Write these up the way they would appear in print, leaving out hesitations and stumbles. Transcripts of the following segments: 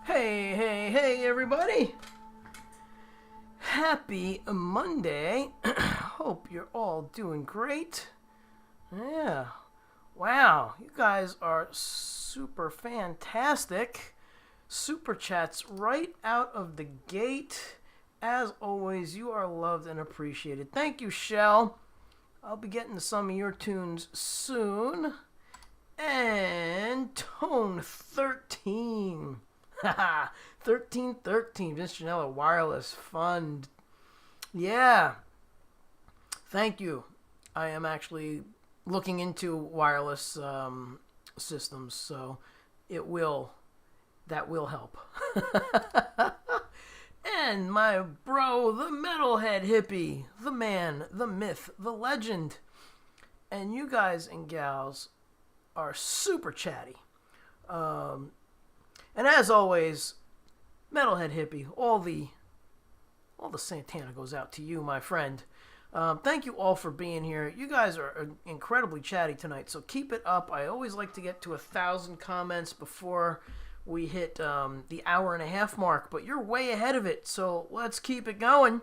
Hey, everybody. Happy Monday. Hope you're all doing great. Yeah. Wow, you guys are super fantastic. Super chats right out of the gate. As always, you are loved and appreciated. Thank you, Shell. I'll be getting to some of your tunes soon. And Tone 13. Haha, 1313, Vince Janella Wireless Fund. Yeah. Thank you. I am actually looking into wireless systems, so that will help. And my bro, the metalhead hippie, the man, the myth, the legend. And you guys and gals are super chatty. And as always, metalhead hippie, all the Santana goes out to you, my friend. Thank you all for being here. You guys are incredibly chatty tonight, so keep it up. I always like to get to 1,000 comments before we hit the hour-and-a-half mark, but you're way ahead of it, so let's keep it going.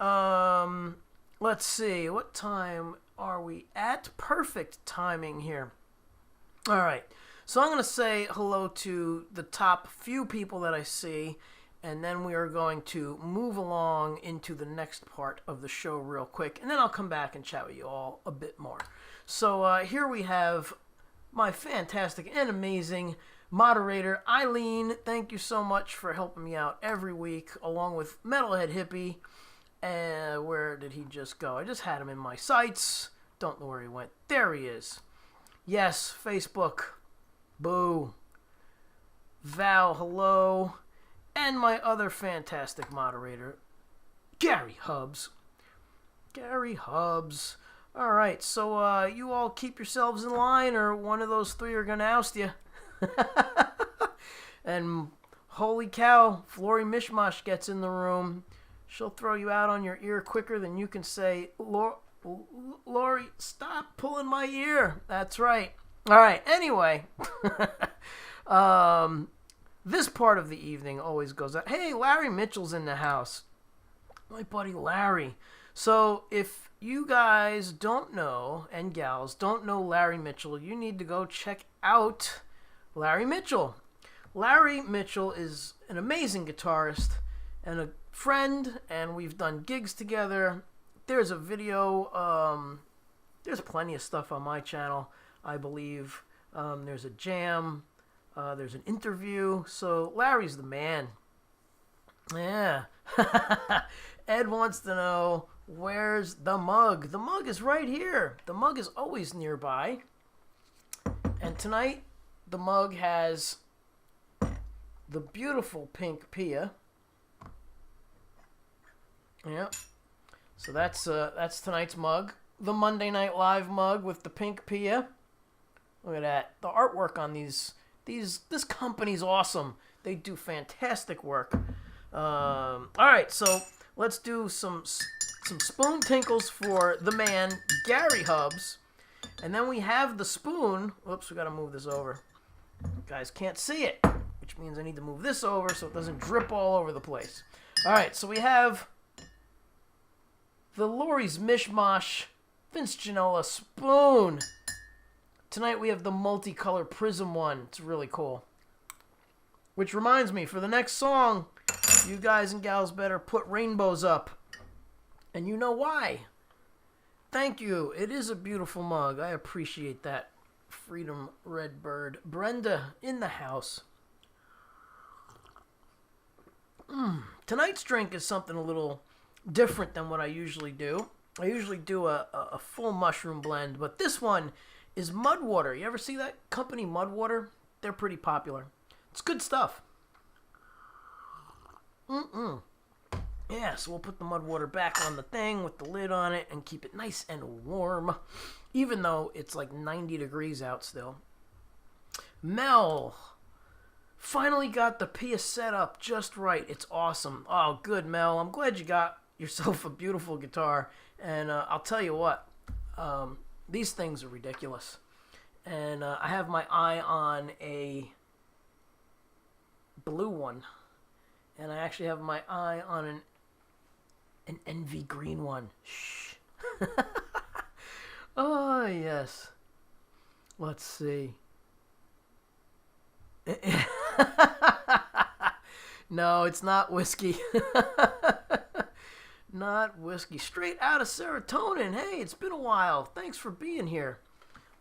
Let's see, what time are we at? Perfect timing here. All right. So I'm going to say hello to the top few people that I see, and then we are going to move along into the next part of the show real quick, and then I'll come back and chat with you all a bit more. So here we have my fantastic and amazing moderator, Eileen. Thank you so much for helping me out every week, along with Metalhead Hippie. And where did he just go? I just had him in my sights. Don't know where he went. There he is. Yes, Facebook. Boo. Val, hello. And my other fantastic moderator, Gary Hubbs. Gary Hubbs. All right, so you all keep yourselves in line, or one of those three are going to oust you. And holy cow, Flory Mishmash gets in the room. She'll throw you out on your ear quicker than you can say, Lori, stop pulling my ear. That's right. All right, anyway, this part of the evening always goes out. Hey, Larry Mitchell's in the house. My buddy Larry. So if you guys don't know, and gals, don't know Larry Mitchell, you need to go check out Larry Mitchell. Larry Mitchell is an amazing guitarist and a friend, and we've done gigs together. There's a video, there's plenty of stuff on my channel. I believe there's a jam, there's an interview, so Larry's the man. Yeah. Ed wants to know, where's the mug? The mug is right here. The mug is always nearby. And tonight, the mug has the beautiful pink Pia. Yep. So that's tonight's mug. The Monday Night Live mug with the pink Pia. Look at that. The artwork on this company's awesome. They do fantastic work. All right, so let's do some spoon tinkles for the man, Gary Hubbs. And then we have the spoon. Whoops, we got to move this over. You guys can't see it, which means I need to move this over so it doesn't drip all over the place. All right, so we have the Lori's Mishmash Vince Ginola spoon. Tonight we have the multicolor prism one. It's really cool. Which reminds me, for the next song, you guys and gals better put rainbows up. And you know why. Thank you. It is a beautiful mug. I appreciate that. Freedom Redbird. Brenda in the house. Tonight's drink is something a little different than what I usually do. I usually do a full mushroom blend, but this one is mud water. You ever see that company, Mud Water? They're pretty popular. It's good stuff. Yeah, so we'll put the mud water back on the thing with the lid on it and keep it nice and warm, even though it's like 90 degrees out still. Mel finally got the Pia set up just right. It's awesome. Oh, good, Mel. I'm glad you got yourself a beautiful guitar. And I'll tell you what, these things are ridiculous. And I have my eye on a blue one. And I actually have my eye on an envy green one. Shh. Oh, yes. Let's see. No, it's not whiskey. Not whiskey. Straight out of serotonin. Hey, it's been a while. Thanks for being here.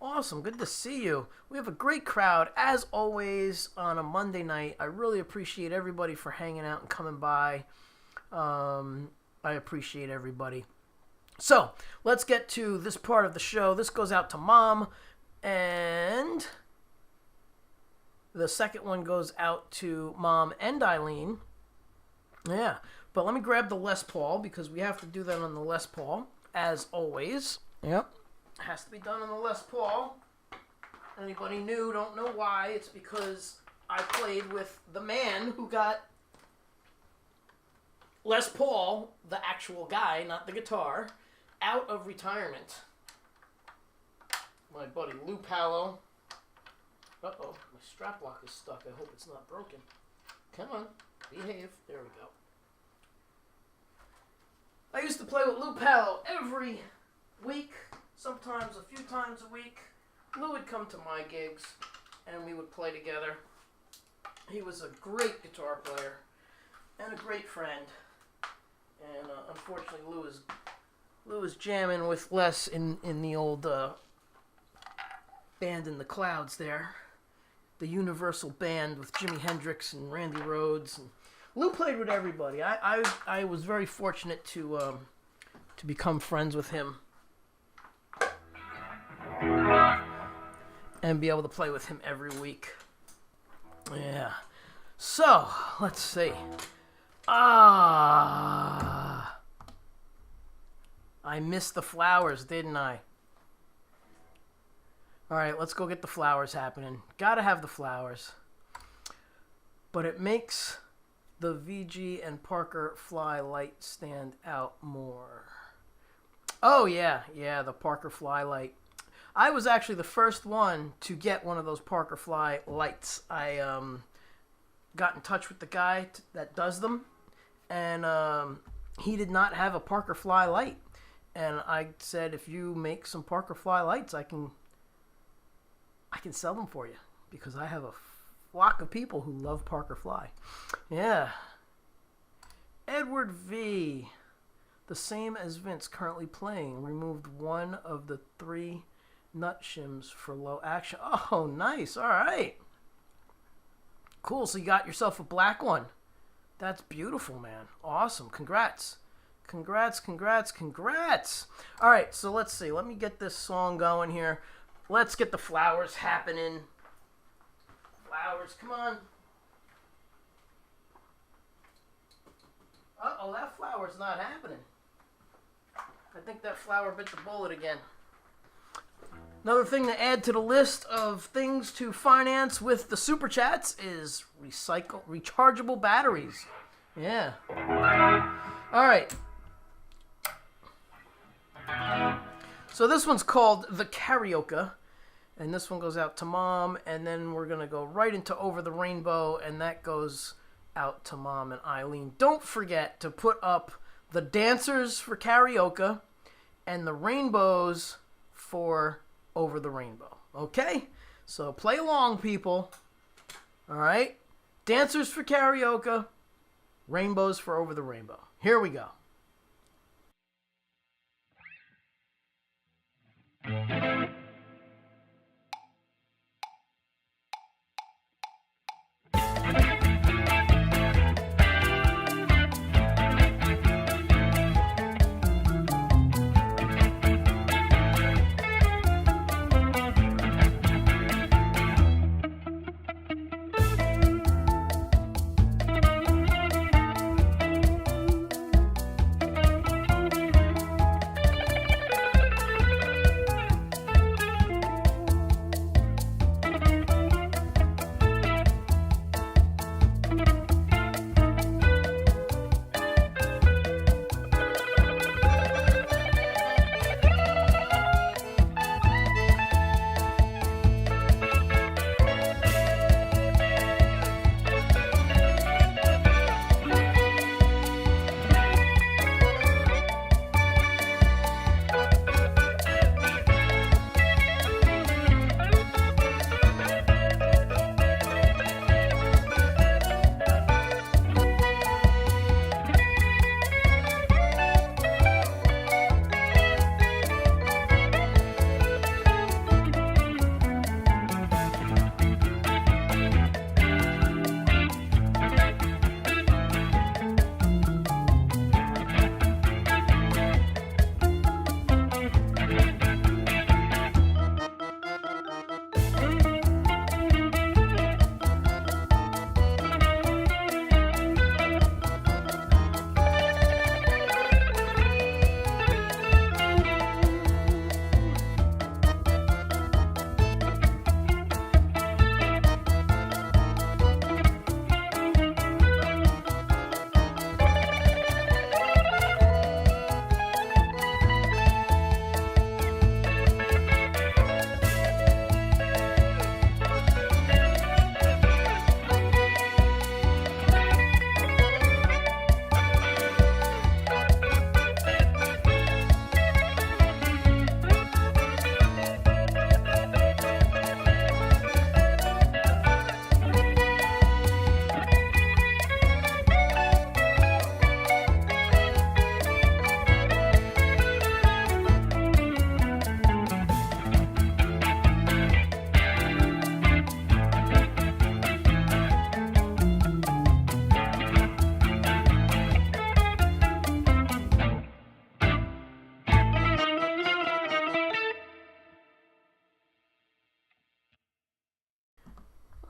Awesome. Good to see you. We have a great crowd, as always, on a Monday night. I really appreciate everybody for hanging out and coming by. I appreciate everybody. So, let's get to this part of the show. This goes out to Mom, and the second one goes out to Mom and Eileen. Yeah, but let me grab the Les Paul, because we have to do that on the Les Paul, as always. Yep. Has to be done on the Les Paul. Anybody new, don't know why. It's because I played with the man who got Les Paul, the actual guy, not the guitar, out of retirement. My buddy Lou Pallo. Uh-oh, my strap lock is stuck. I hope it's not broken. Come on, behave. There we go. I used to play with Lou Pallo every week. Sometimes a few times a week. Lou would come to my gigs, and we would play together. He was a great guitar player and a great friend. And unfortunately, Lou is jamming with Les in the old band in the clouds there, the Universal Band with Jimi Hendrix and Randy Rhoads. And Lou played with everybody. I was very fortunate to become friends with him. And be able to play with him every week. Yeah. So, let's see. I missed the flowers, didn't I? Alright, let's go get the flowers happening. Gotta have the flowers. But it makes the VG and Parker Fly light stand out more. Oh, yeah, the Parker Fly light. I was actually the first one to get one of those Parker Fly lights. I got in touch with the guy that does them, and he did not have a Parker Fly light. And I said, if you make some Parker Fly lights, I can sell them for you, because I have a flock of people who love Parker Fly. Yeah. Edward V. The same as Vince, currently playing. Removed one of the 3 nut shims for low action. Oh, nice. All right. Cool. So you got yourself a black one. That's beautiful, man. Awesome. Congrats. Congrats. All right. So let's see. Let me get this song going here. Let's get the flowers happening. Flowers. Come on. Uh-oh, that flower's not happening. I think that flower bit the bullet again. Another thing to add to the list of things to finance with the Super Chats is rechargeable batteries. Yeah. All right. So this one's called the Karaoke, and this one goes out to Mom, and then we're going to go right into Over the Rainbow, and that goes out to Mom and Eileen. Don't forget to put up the dancers for Karaoke and the rainbows for Over the Rainbow. Okay? So play along, people. All right? Dancers for karaoke. Rainbows for Over the Rainbow. Here we go.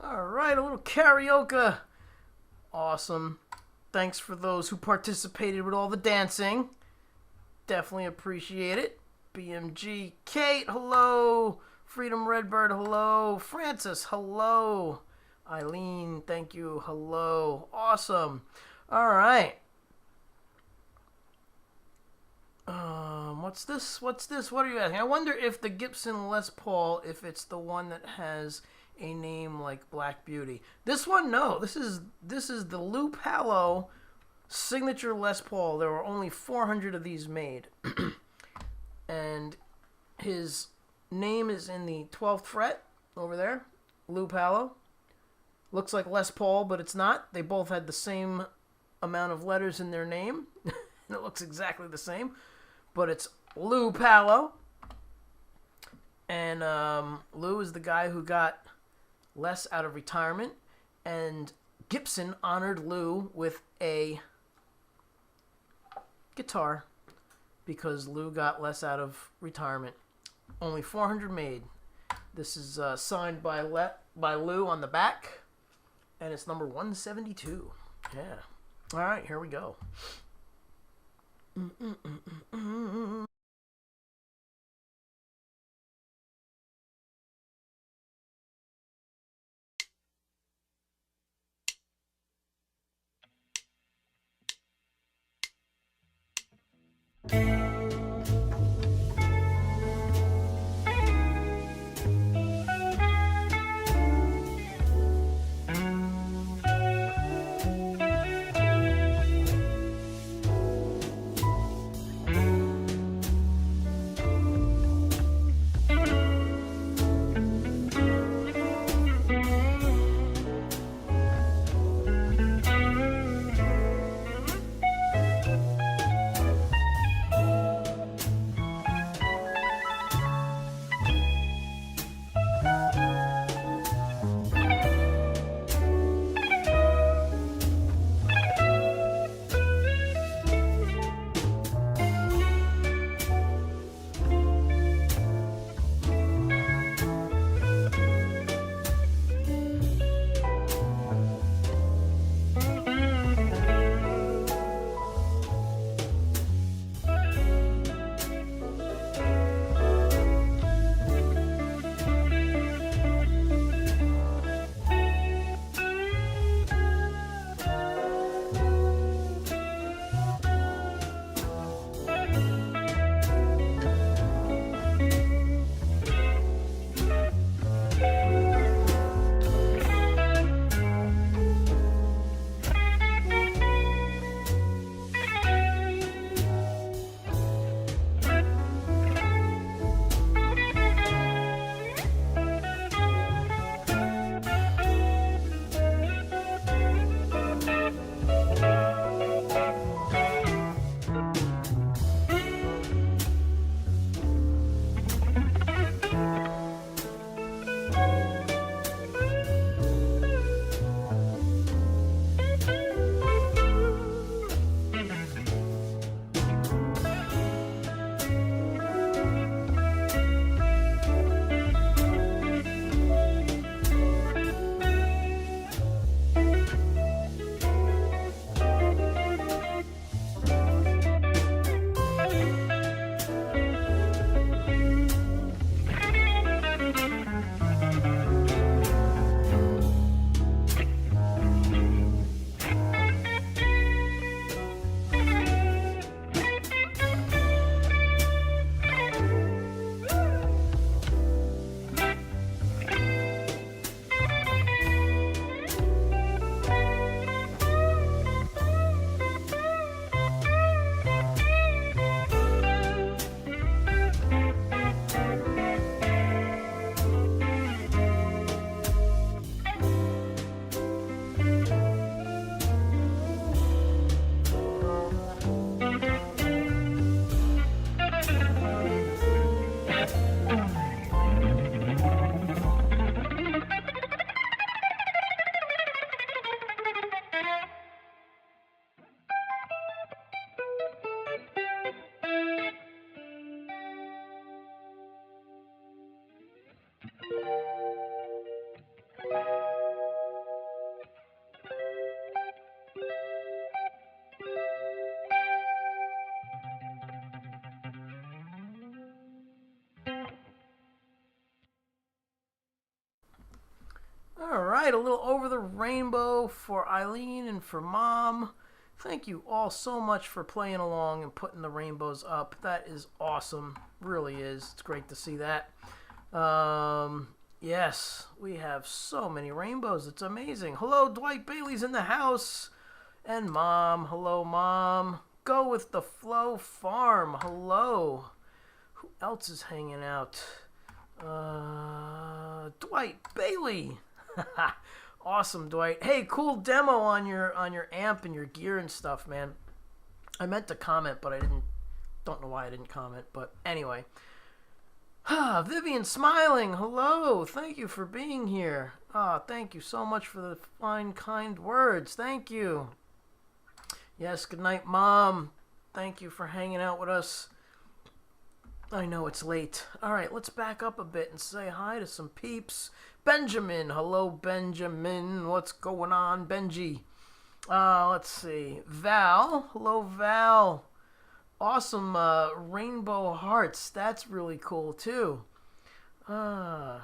All right, a little karaoke. Awesome. Thanks for those who participated with all the dancing. Definitely appreciate it. BMG Kate, hello. Freedom Redbird, hello. Francis, hello. Eileen, thank you, hello. Awesome. All right. What's this? What are you asking? I wonder if the Gibson Les Paul, if it's the one that has a name like Black Beauty. This one, no. This is the Lou Palo signature Les Paul. There were only 400 of these made. And his name is in the 12th fret over there. Lou Palo. Looks like Les Paul, but it's not. They both had the same amount of letters in their name. And it looks exactly the same. But it's Lou Palo. And Lou is the guy who got Les out of retirement, and Gibson honored Lou with a guitar because Lou got Les out of retirement. Only 400 made. This is signed by Lou on the back, and it's number 172. Yeah. All right, here we go. right, a little Over the Rainbow for Eileen and for Mom. Thank you all so much for playing along and putting the rainbows up. That is awesome. Really is. It's great to see that. Yes, we have so many rainbows. It's amazing. Hello, Dwight Bailey's in the house. And Mom. Hello, Mom. Go with the Flow Farm. Hello. Who else is hanging out? Dwight Bailey. Awesome, Dwight. Hey, cool demo on your amp and your gear and stuff, man. I meant to comment, but I didn't. Don't know why I didn't comment, but anyway. Vivian Smiling, hello. Thank you for being here. Thank you so much for the fine, kind words. Thank you. Yes, good night, Mom. Thank you for hanging out with us. I know it's late. All right, let's back up a bit and say hi to some peeps. Benjamin, hello, Benjamin. What's going on, Benji? Let's see. Val, hello, Val. Awesome rainbow hearts. That's really cool, too. Hi,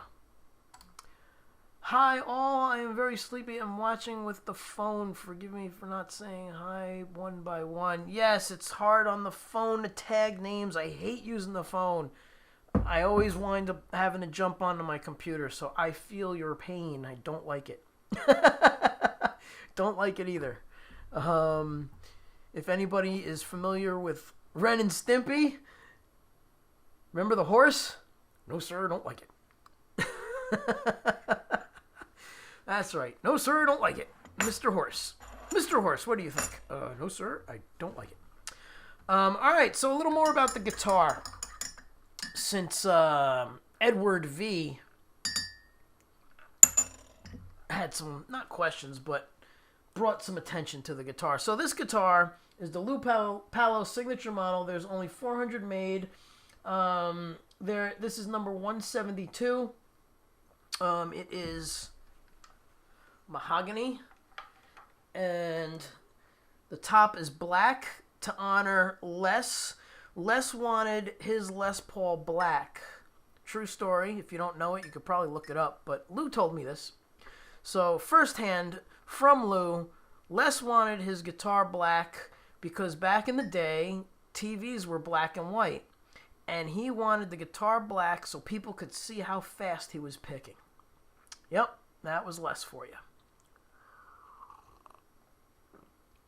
all. I am very sleepy. I'm watching with the phone. Forgive me for not saying hi one by one. Yes, it's hard on the phone to tag names. I hate using the phone. I always wind up having to jump onto my computer, so I feel your pain. I don't like it. Don't like it either. If anybody is familiar with Ren and Stimpy, remember the horse? No, sir, don't like it. That's right. No, sir, don't like it. Mr. Horse. Mr. Horse, what do you think? No, sir, I don't like it. All right, so a little more about the guitar. Since Edward V had some, not questions, but brought some attention to the guitar. So this guitar is the Lou Palo signature model. There's only 400 made. This is number 172. It is mahogany, and the top is black to honor Les. Les wanted his Les Paul black. True story. If you don't know it, you could probably look it up, but Lou told me this. So firsthand from Lou, Les wanted his guitar black because back in the day, TVs were black and white. And he wanted the guitar black so people could see how fast he was picking. Yep, that was Les for you.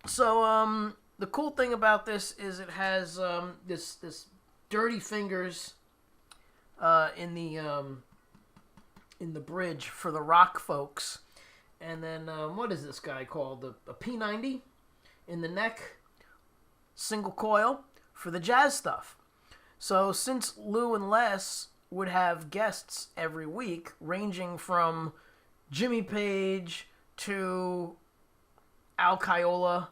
So, the cool thing about this is it has this Dirty Fingers in the bridge for the rock folks. And then, what is this guy called? A P90 in the neck. Single coil for the jazz stuff. So since Lou and Les would have guests every week, ranging from Jimmy Page to Al Caiola,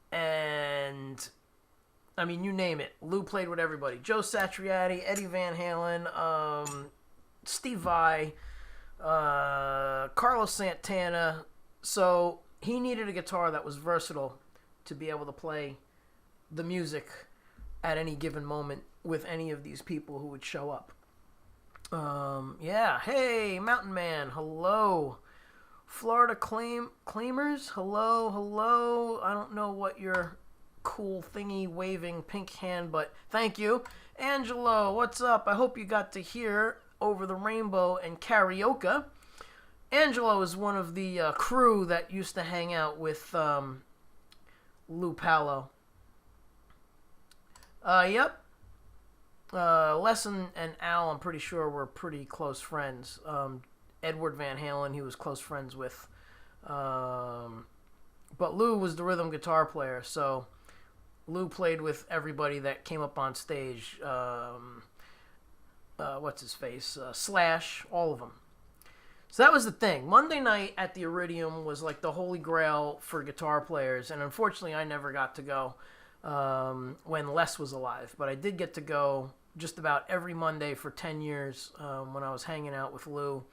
and I mean, you name it. Lou played with everybody. Joe Satriani, Eddie Van Halen, Steve Vai, Carlos Santana. So he needed a guitar that was versatile to be able to play the music at any given moment with any of these people who would show up. Yeah. Hey, Mountain Man. Hello. Florida Claimers. Hello. I don't know what your cool thingy waving pink hand, but thank you. Angelo, what's up? I hope you got to hear Over the Rainbow and Karaoke. Angelo is one of the crew that used to hang out with Lou Palo. Yep. Les and Al, I'm pretty sure, were pretty close friends. Edward Van Halen, he was close friends with. But Lou was the rhythm guitar player, so Lou played with everybody that came up on stage. What's his face? Slash, all of them. So that was the thing. Monday night at the Iridium was like the holy grail for guitar players, and unfortunately I never got to go when Les was alive. But I did get to go just about every Monday for 10 years when I was hanging out with Lou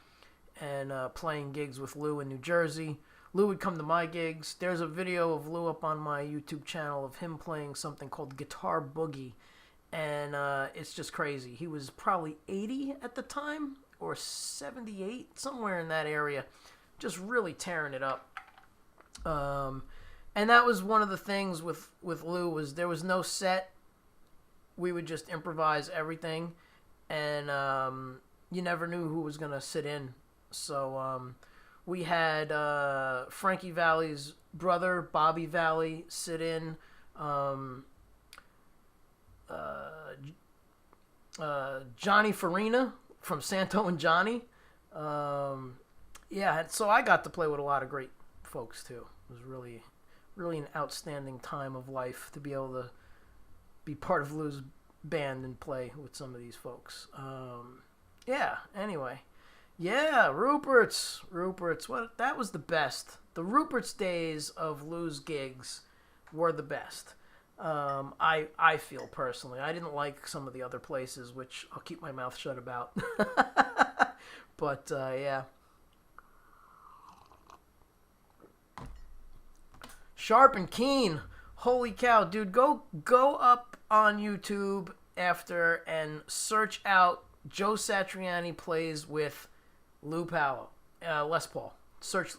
and playing gigs with Lou in New Jersey. Lou would come to my gigs. There's a video of Lou up on my YouTube channel of him playing something called Guitar Boogie, and it's just crazy. He was probably 80 at the time, or 78, somewhere in that area. just really tearing it up. And that was one of the things with Lou, was there was no set. We would just improvise everything, and you never knew who was going to sit in. So we had Frankie Valli's brother, Bobby Valli, sit in. Johnny Farina from Santo and Johnny. Yeah, so I got to play with a lot of great folks too. It was really, really an outstanding time of life to be able to be part of Lou's band and play with some of these folks. Yeah, anyway. Yeah, Rupert's. What, that was the best. The Rupert's days of Lou's gigs were the best. I feel personally. I didn't like some of the other places, which I'll keep my mouth shut about. But, yeah. Sharp and Keen. Holy cow, dude. Go up on YouTube after and search out Joe Satriani plays with Lou Paolo. Les Paul. Search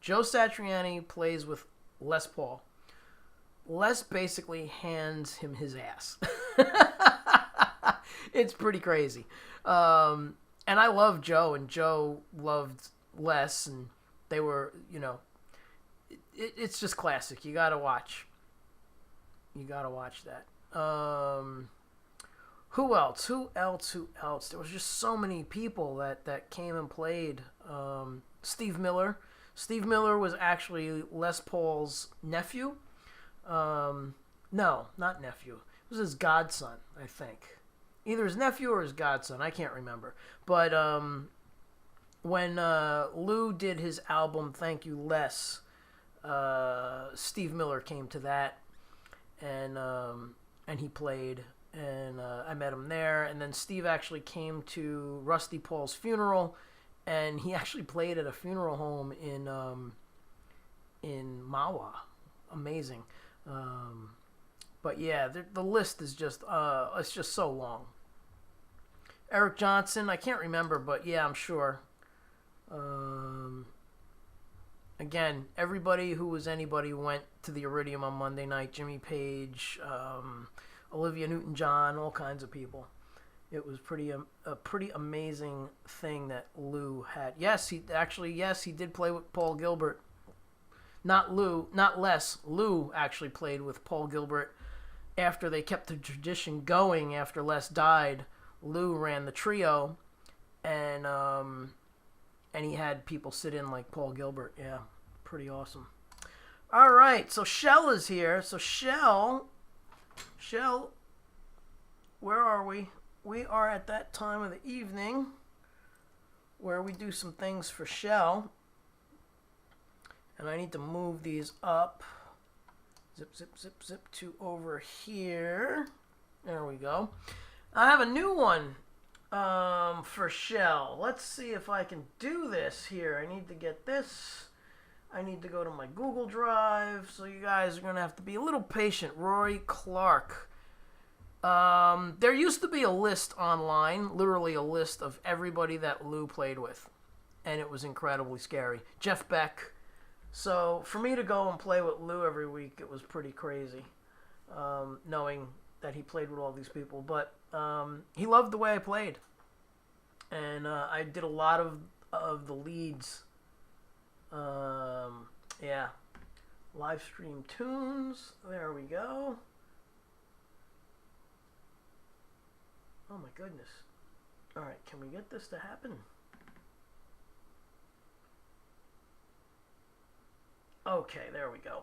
Joe Satriani plays with Les Paul. Les basically hands him his ass. It's pretty crazy. And I love Joe, and Joe loved Les, and they were, it's just classic. You gotta watch. That. Who else? There was just so many people that came and played. Steve Miller. Steve Miller was actually Les Paul's nephew. No, not nephew. It was his godson, I think. Either his nephew or his godson. I can't remember. But when Lou did his album Thank You Les, Steve Miller came to that, and he played, and I met him there. And then Steve actually came to Rusty Paul's funeral, and he actually played at a funeral home in Mawa. Amazing. But yeah, the list is just it's just so long. Eric Johnson, I can't remember, but yeah, I'm sure. Again, everybody who was anybody went to the Iridium on Monday night. Jimmy Page, Olivia Newton-John, all kinds of people. It was a pretty amazing thing that Lou had. Yes, he did play with Paul Gilbert. Not Les. Lou actually played with Paul Gilbert after they kept the tradition going. After Les died, Lou ran the trio, and he had people sit in like Paul Gilbert. Yeah, pretty awesome. All right, so Shell is here. So Shell, where are we? We are at that time of the evening where we do some things for Shell. And I need to move these up. Zip to over here. There we go. I have a new one for Shell. Let's see if I can do this here. I need to get this. I need to go to my Google Drive. So you guys are going to have to be a little patient. Rory Clark. There used to be a list online, literally a list of everybody that Lou played with. And it was incredibly scary. Jeff Beck. So for me to go and play with Lou every week, it was pretty crazy, knowing that he played with all these people. But he loved the way I played, and I did a lot of the leads. Yeah, live stream tunes. There we go. Oh my goodness! All right, can we get this to happen? Okay, there we go.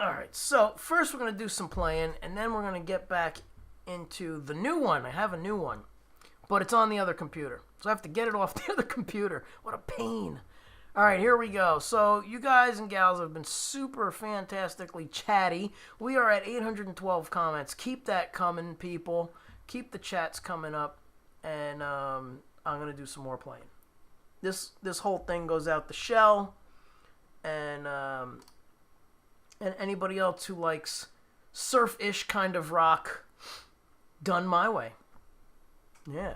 Alright, so first we're going to do some playing, and then we're going to get back into the new one. I have a new one, but it's on the other computer. So I have to get it off the other computer. What a pain. Alright, here we go. So you guys and gals have been super fantastically chatty. We are at 812 comments. Keep that coming, people. Keep the chats coming up, and I'm going to do some more playing. This whole thing goes out to Shell, and anybody else who likes surf-ish kind of rock done my way. Yeah.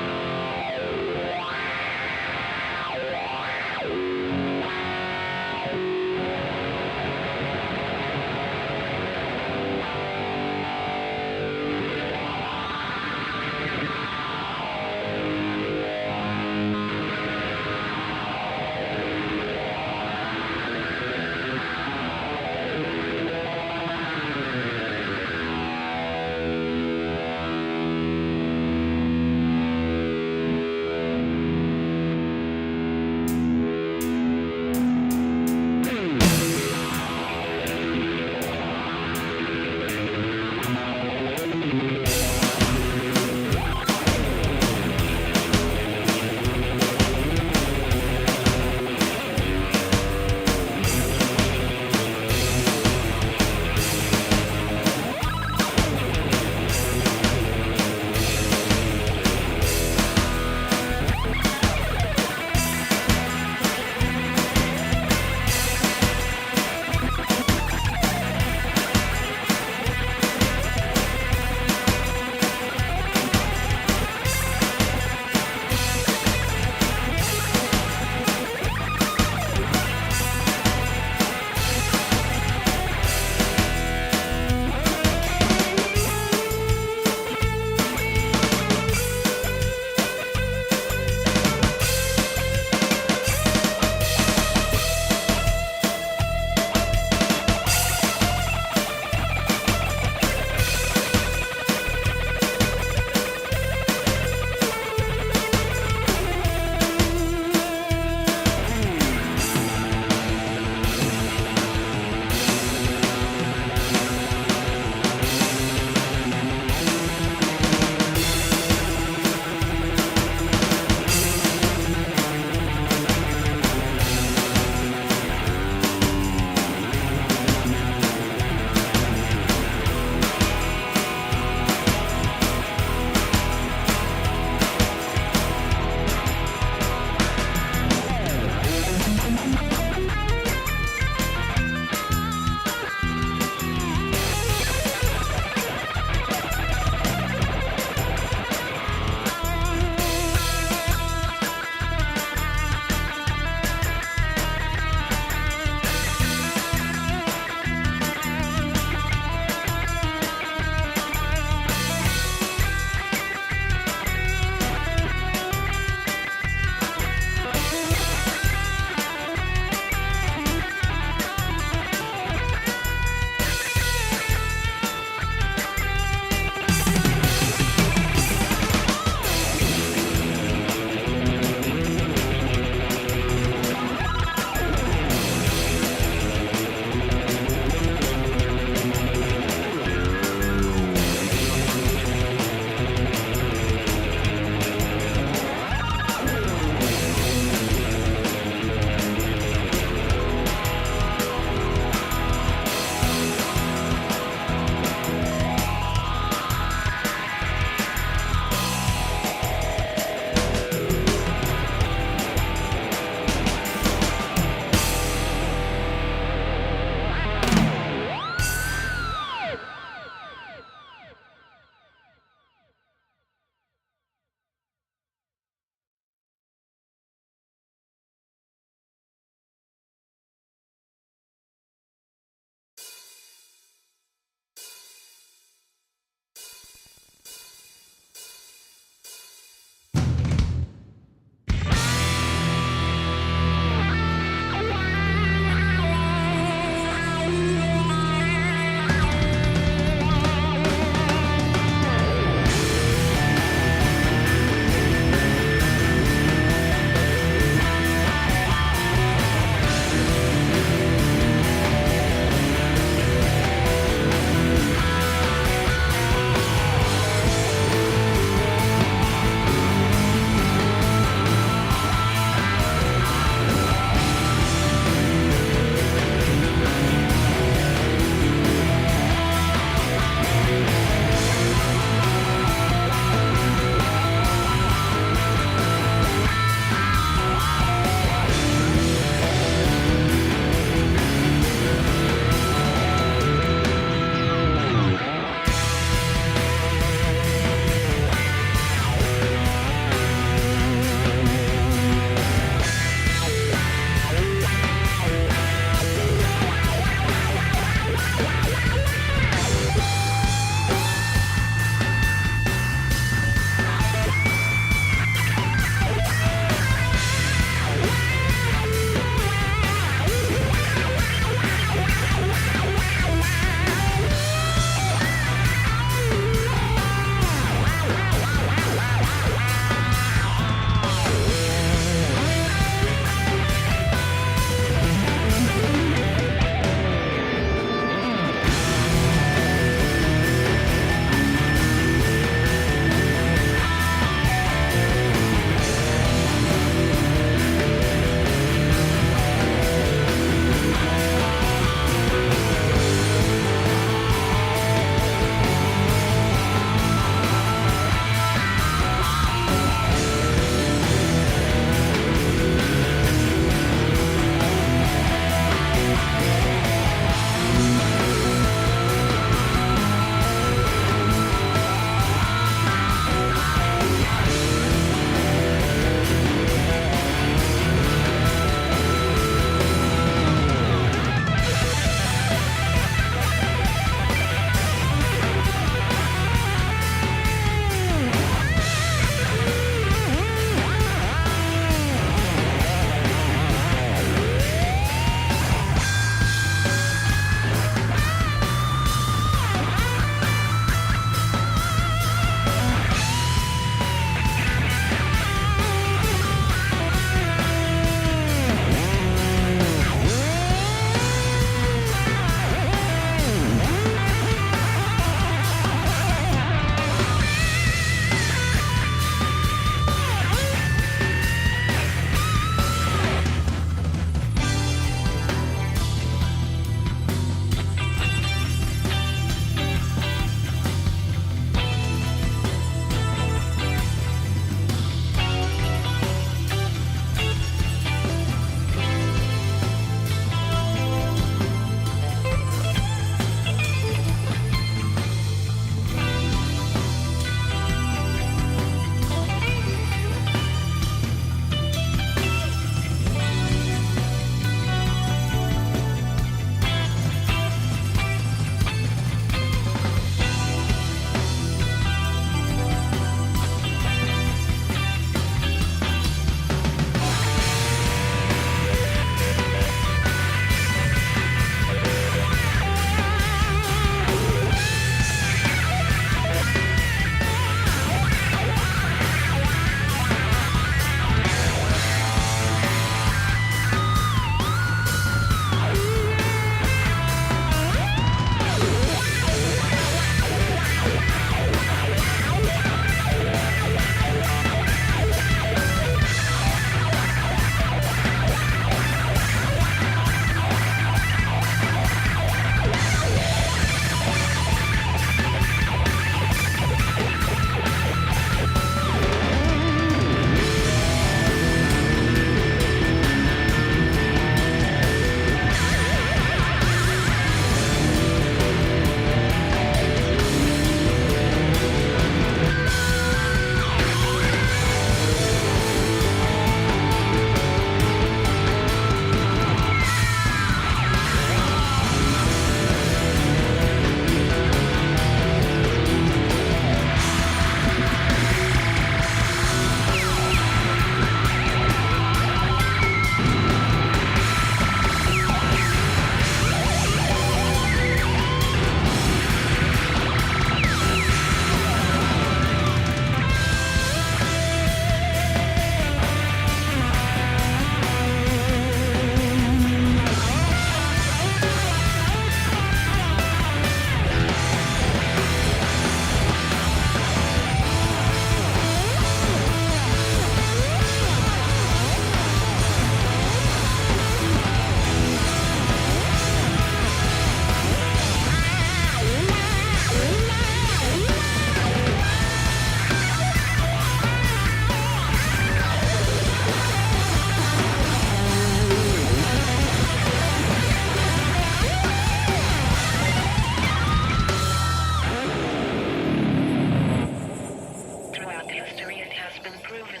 history it has been proven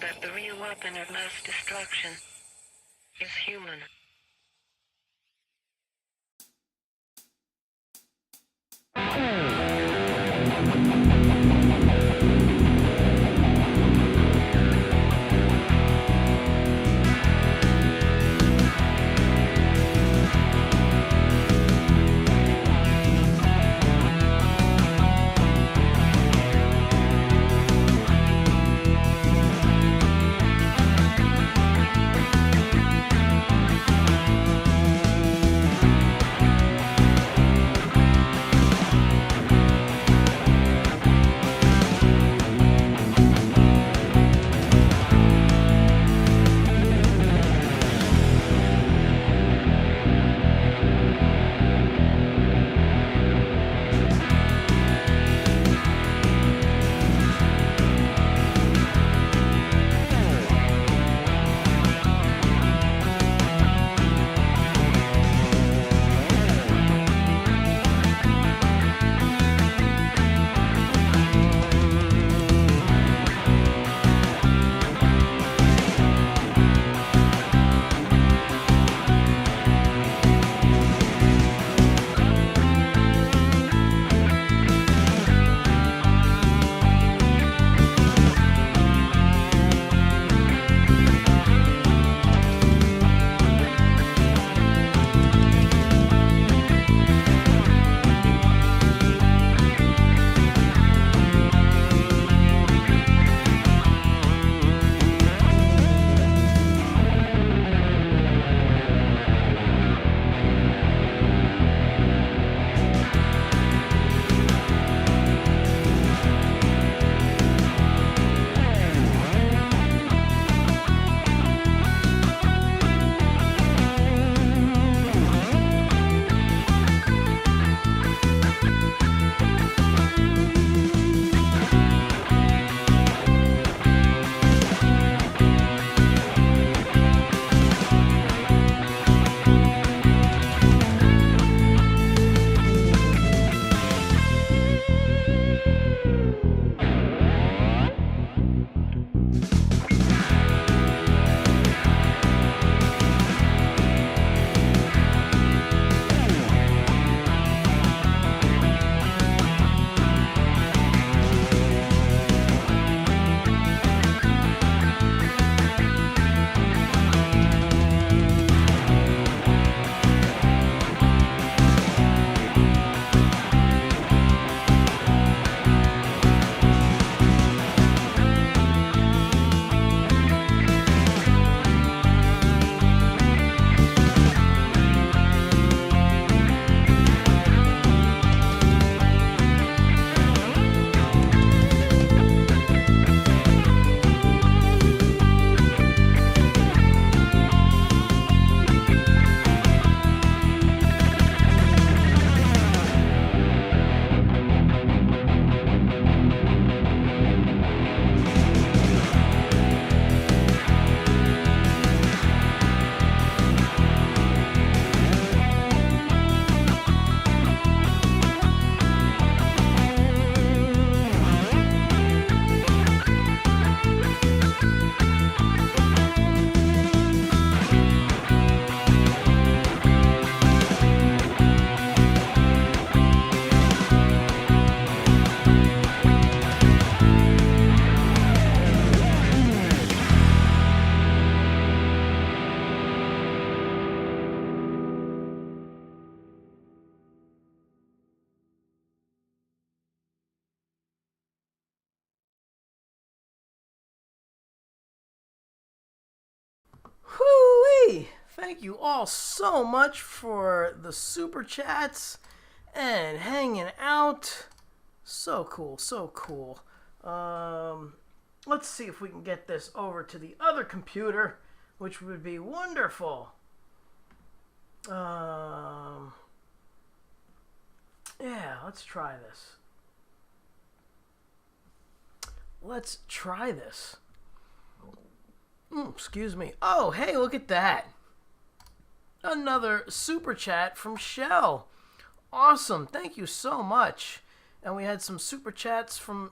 that the real weapon of mass destruction is human. Whoo-wee! Thank you all so much for the super chats and hanging out. So cool, so cool. Let's see if we can get this over to the other computer, which would be wonderful. Yeah, let's try this. Let's try this. Excuse me. Oh, hey, look at that. Another super chat from Shell. Awesome. Thank you so much. And we had some super chats from...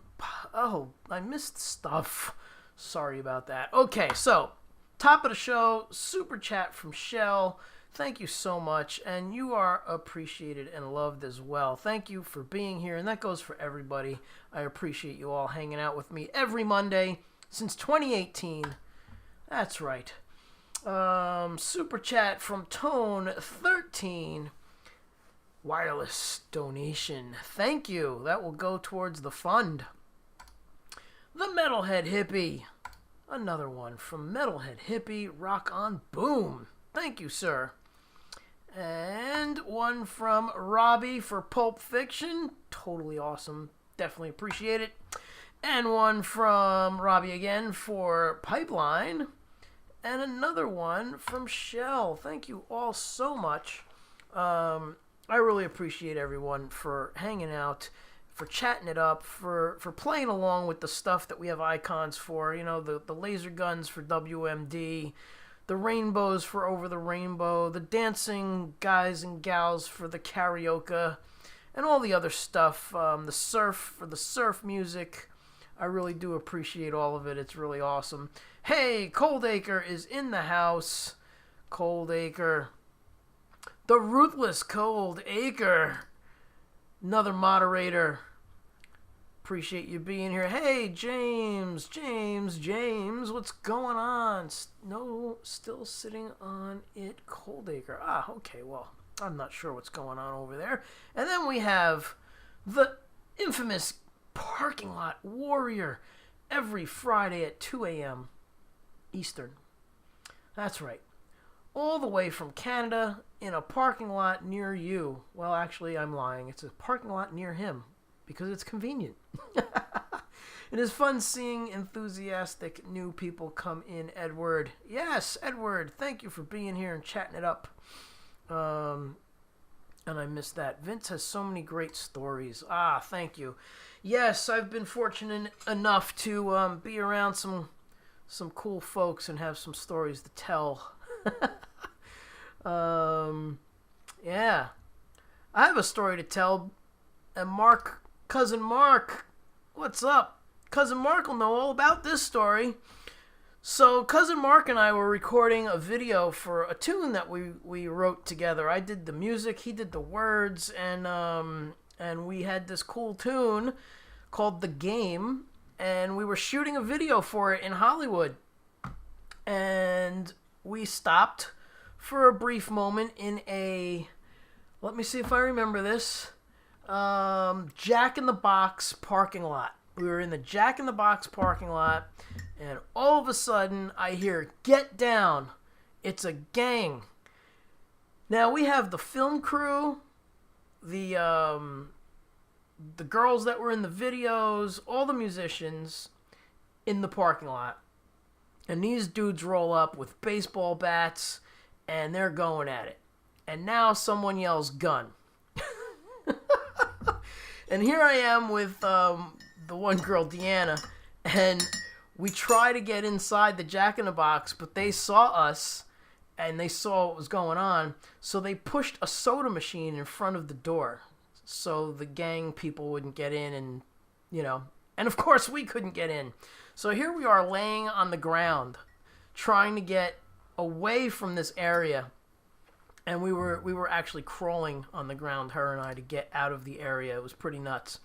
Oh, I missed stuff. Sorry about that. Okay, so, top of the show, super chat from Shell. Thank you so much, and you are appreciated and loved as well. Thank you for being here, and that goes for everybody. I appreciate you all hanging out with me every Monday since 2018. That's right. Super chat from Tone13. Wireless donation. Thank you. That will go towards the fund. The Metalhead Hippie. Another one from Metalhead Hippie. Rock on boom. Thank you, sir. And one from Robbie for Pulp Fiction. Totally awesome. Definitely appreciate it. And one from Robbie again for Pipeline. And another one from Shell. Thank you all so much. I really appreciate everyone for hanging out, for chatting it up, for playing along with the stuff that we have icons for. You know, the laser guns for WMD, the rainbows for Over the Rainbow, the dancing guys and gals for the karaoke, and all the other stuff. The surf for the surf music. I really do appreciate all of it. It's really awesome. Hey, Coldacre is in the house. Coldacre. The Ruthless Cold Acre. Another moderator. Appreciate you being here. Hey, James. What's going on? No, still sitting on it, Cold Acre. Ah, okay, well, I'm not sure what's going on over there. And then we have the infamous Parking Lot Warrior every Friday at 2 a.m. Eastern. That's right. All the way from Canada in a parking lot near you. Well, actually, I'm lying. It's a parking lot near him because it's convenient. It is fun seeing enthusiastic new people come in, Edward. Yes, Edward, thank you for being here and chatting it up. And I missed that. Vince has so many great stories. Ah, thank you. Yes, I've been fortunate enough to be around some cool folks and have some stories to tell. Yeah, I have a story to tell, and cousin Mark, what's up? Cousin Mark will know all about this story. So cousin Mark and I were recording a video for a tune that we wrote together. I did the music, he did the words, and we had this cool tune called The Game, and we were shooting a video for it in Hollywood. And we stopped for a brief moment in let me see if I remember this, Jack in the Box parking lot. We were in the Jack in the Box parking lot, and all of a sudden I hear, "Get down, it's a gang." Now we have the film crew, the girls that were in the videos, all the musicians in the parking lot. And these dudes roll up with baseball bats, and they're going at it. And now someone yells, "Gun." And here I am with the one girl, Deanna, and we try to get inside the Jack in the Box, but they saw us, and they saw what was going on, so they pushed a soda machine in front of the door, so the gang people wouldn't get in, and, and of course we couldn't get in. So here we are laying on the ground, trying to get away from this area, and we were actually crawling on the ground, her and I, to get out of the area. It was pretty nuts.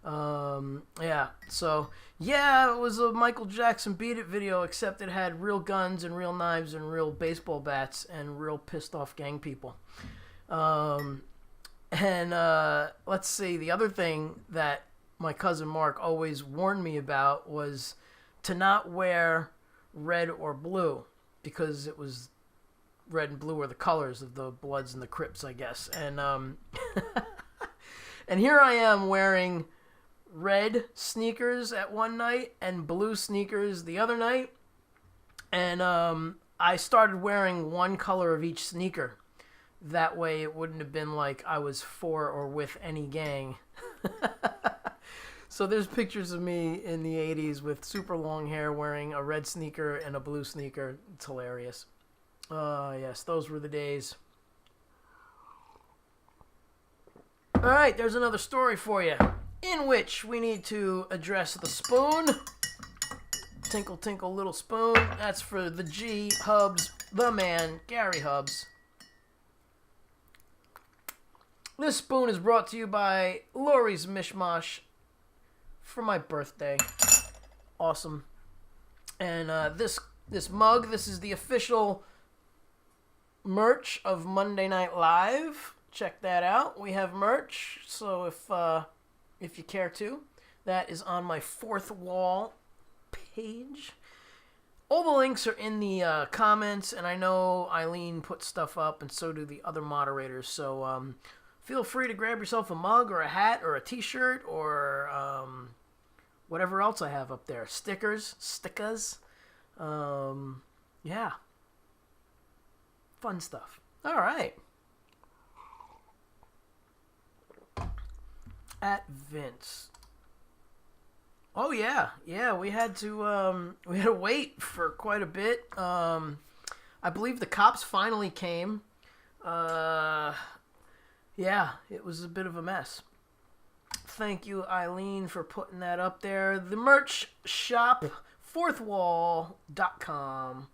Yeah, so, yeah, it was a Michael Jackson Beat It video, except it had real guns and real knives and real baseball bats and real pissed off gang people. Let's see, the other thing that my cousin Mark always warned me about was to not wear red or blue, because it was red and blue were the colors of the Bloods and the Crips, I guess. And and here I am wearing red sneakers at one night and blue sneakers the other night. And I started wearing one color of each sneaker. That way it wouldn't have been like I was for or with any gang. So there's pictures of me in the 80s with super long hair wearing a red sneaker and a blue sneaker. It's hilarious. Yes, those were the days. All right, there's another story for you. in which we need to address the spoon. Tinkle, tinkle, little spoon. That's for the G, Hubs, the man, Gary Hubs. This spoon is brought to you by Lori's Mishmash for my birthday. Awesome. And this mug, this is the official merch of Monday Night Live. Check that out. We have merch, so if you care to, that is on my Fourth Wall page. All the links are in the comments, and I know Eileen put stuff up, and so do the other moderators. So feel free to grab yourself a mug or a hat or a t-shirt or whatever else I have up there. Stickers. Yeah. Fun stuff. All right. At Vince. Oh yeah, we had to wait for quite a bit. I believe the cops finally came. Yeah, it was a bit of a mess. Thank you, Eileen, for putting that up there. The merch shop, fourthwall.com,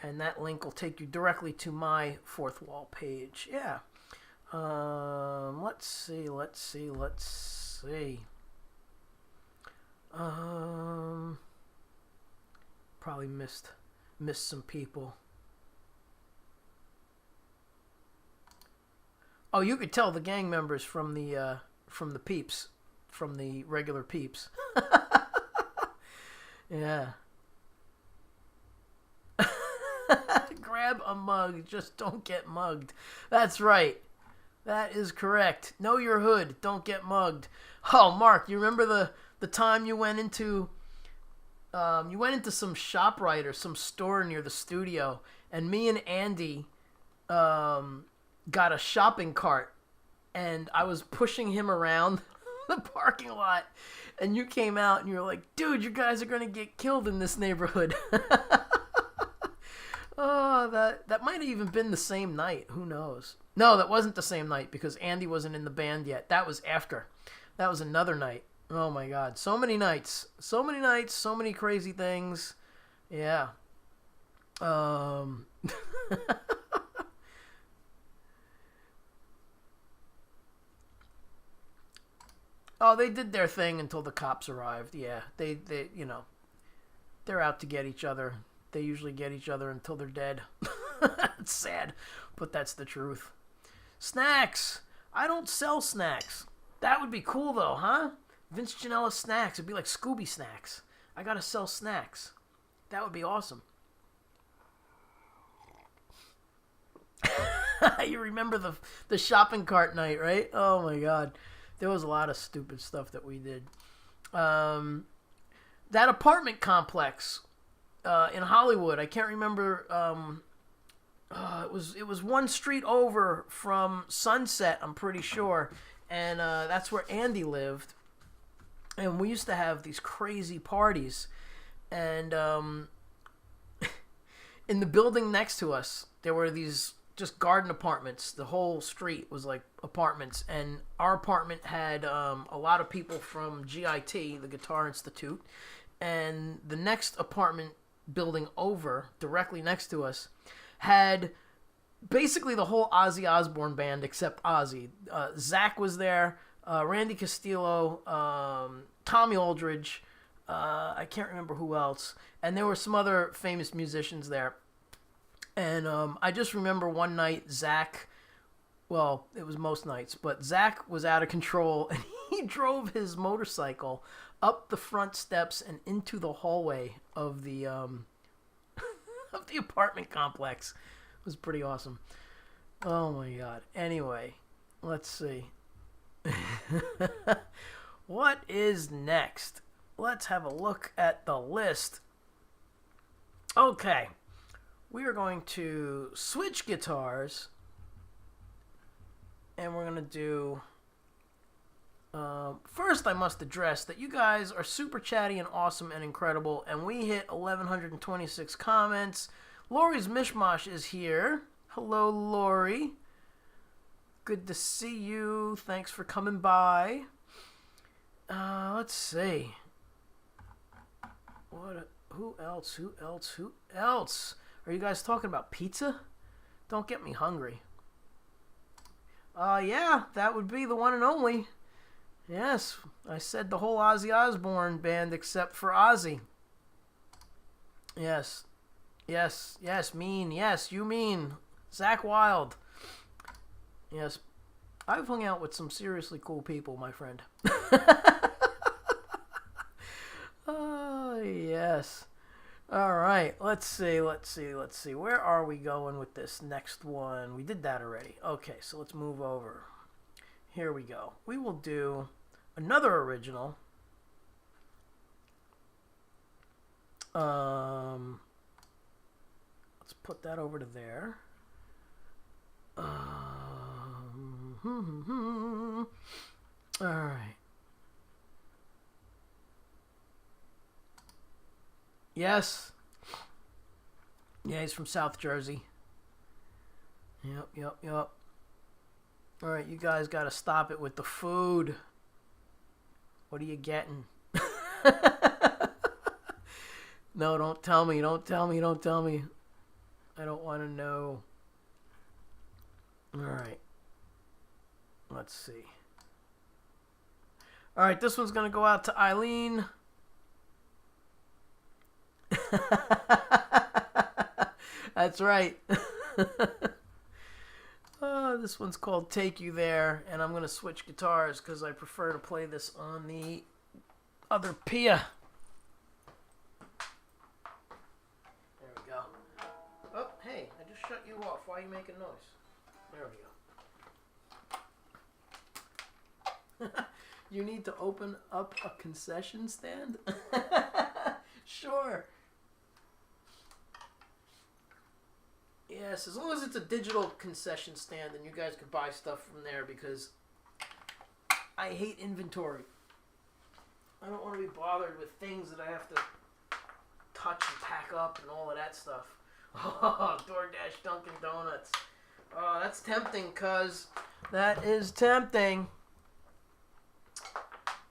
and that link will take you directly to my Fourth Wall page. Yeah. Let's see. Probably missed some people. Oh, you could tell the gang members from the peeps, from the regular peeps. Yeah. Grab a mug, just don't get mugged. That's right. That is correct. Know your hood, don't get mugged. Oh, Mark, you remember the time you went into some ShopRite or some store near the studio, and me and Andy got a shopping cart, and I was pushing him around the parking lot, and you came out and you were like, dude, you guys are going to get killed in this neighborhood. Oh, that might have even been the same night. Who knows? No, that wasn't the same night because Andy wasn't in the band yet. That was after. That was another night. Oh my God. So many nights. So many crazy things. Yeah. Oh, they did their thing until the cops arrived. Yeah. They they're out to get each other. They usually get each other until they're dead. It's sad, but that's the truth. Snacks. I don't sell snacks. That would be cool though, huh? Vince Janella snacks. It'd be like Scooby snacks. I gotta sell snacks. That would be awesome. You remember the shopping cart night, right? Oh my God. There was a lot of stupid stuff that we did. That apartment complex in Hollywood. I can't remember. It was one street over from Sunset, I'm pretty sure, and that's where Andy lived. And we used to have these crazy parties, and in the building next to us, there were these just garden apartments. The whole street was like apartments, and our apartment had a lot of people from GIT, the Guitar Institute, and the next apartment building over, directly next to us, had basically the whole Ozzy Osbourne band except Ozzy. Zach was there, Randy Castillo, Tommy Aldridge, I can't remember who else, and there were some other famous musicians there. And I just remember one night Zach, well, it was most nights, but Zach was out of control, and he drove his motorcycle up the front steps and into the hallway of the of the apartment complex. It was pretty awesome. Oh my God. Anyway, let's see. What is next? Let's have a look at the list. Okay. We are going to switch guitars, and we're going to do... first, I must address that you guys are super chatty and awesome and incredible, and we hit 1,126 comments. Lori's Mishmash is here. Hello, Lori. Good to see you. Thanks for coming by. Let's see. Who else? Who else? Who else? Are you guys talking about pizza? Don't get me hungry. Yeah, that would be the one and only. Yes, I said the whole Ozzy Osbourne band except for Ozzy. Yes. Yes, yes, mean. Yes, you mean. Zach Wilde. Yes, I've hung out with some seriously cool people, my friend. Oh, yes. All right, let's see. Where are we going with this next one? We did that already. Okay, so let's move over. Here we go. We will do another original. Let's put that over to there. All right. Yes. Yeah, he's from South Jersey. Yep. All right, you guys got to stop it with the food. What are you getting? No, don't tell me. I don't want to know. All right. Let's see. All right, this one's going to go out to Eileen. That's right. This one's called Take You There, and I'm going to switch guitars because I prefer to play this on the other Pia. There we go. Oh, hey, I just shut you off. Why are you making noise? There we go. You need to open up a concession stand? Sure. Yes, as long as it's a digital concession stand, then you guys could buy stuff from there because I hate inventory. I don't want to be bothered with things that I have to touch and pack up and all of that stuff. Oh, DoorDash Dunkin' Donuts. Oh, that's tempting, cuz. That is tempting.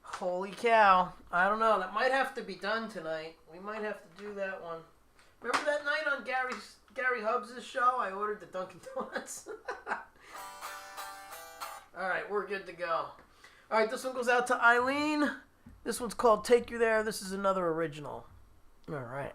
Holy cow. I don't know. That might have to be done tonight. We might have to do that one. Remember that night on Gary Hubbs' show? I ordered the Dunkin' Donuts. Alright, we're good to go. Alright, this one goes out to Eileen. This one's called Take You There. This is another original. Alright.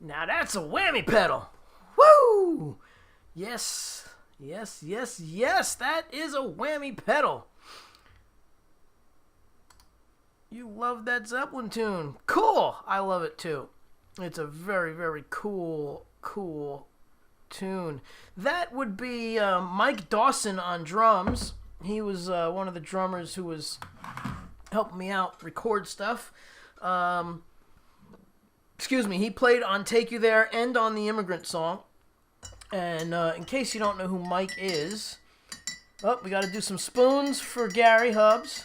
Now that's a whammy pedal. Woo! Yes, yes, yes, yes. That is a whammy pedal. You love that Zeppelin tune. Cool. I love it too. It's a very, very cool tune. That would be Mike Dawson on drums. He was one of the drummers who was helping me out record stuff. He played on Take You There and on the Immigrant Song. And in case you don't know who Mike is, we got to do some spoons for Gary Hubbs.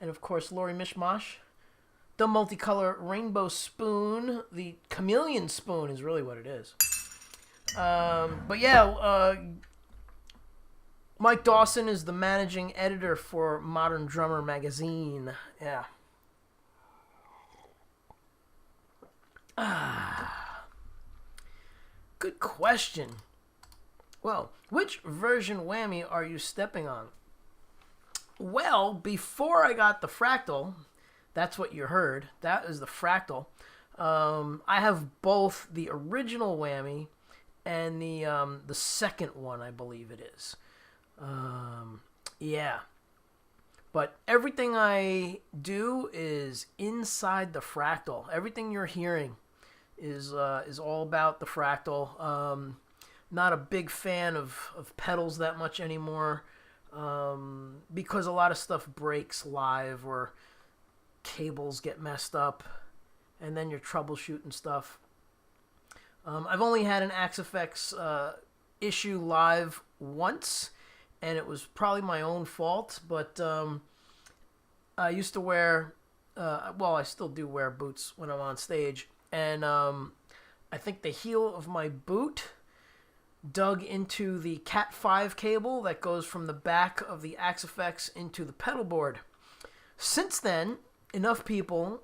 And of course, Lori Mishmash. The multicolor rainbow spoon. The chameleon spoon is really what it is. Mike Dawson is the managing editor for Modern Drummer magazine. Yeah. Good question. Well, which version whammy are you stepping on? Well, before I got the fractal, that's what you heard. That is the fractal. I have both the original whammy and the second one, I believe it is. Yeah. But everything I do is inside the fractal. Everything you're hearing is all about the fractal. Not a big fan of pedals that much anymore. Because a lot of stuff breaks live or cables get messed up and then you're troubleshooting stuff. I've only had an Axe-Fx issue live once, and it was probably my own fault, but I used to wear, I still do wear boots when I'm on stage, and I think the heel of my boot dug into the Cat 5 cable that goes from the back of the Axe-Fx into the pedal board. Since then, enough people,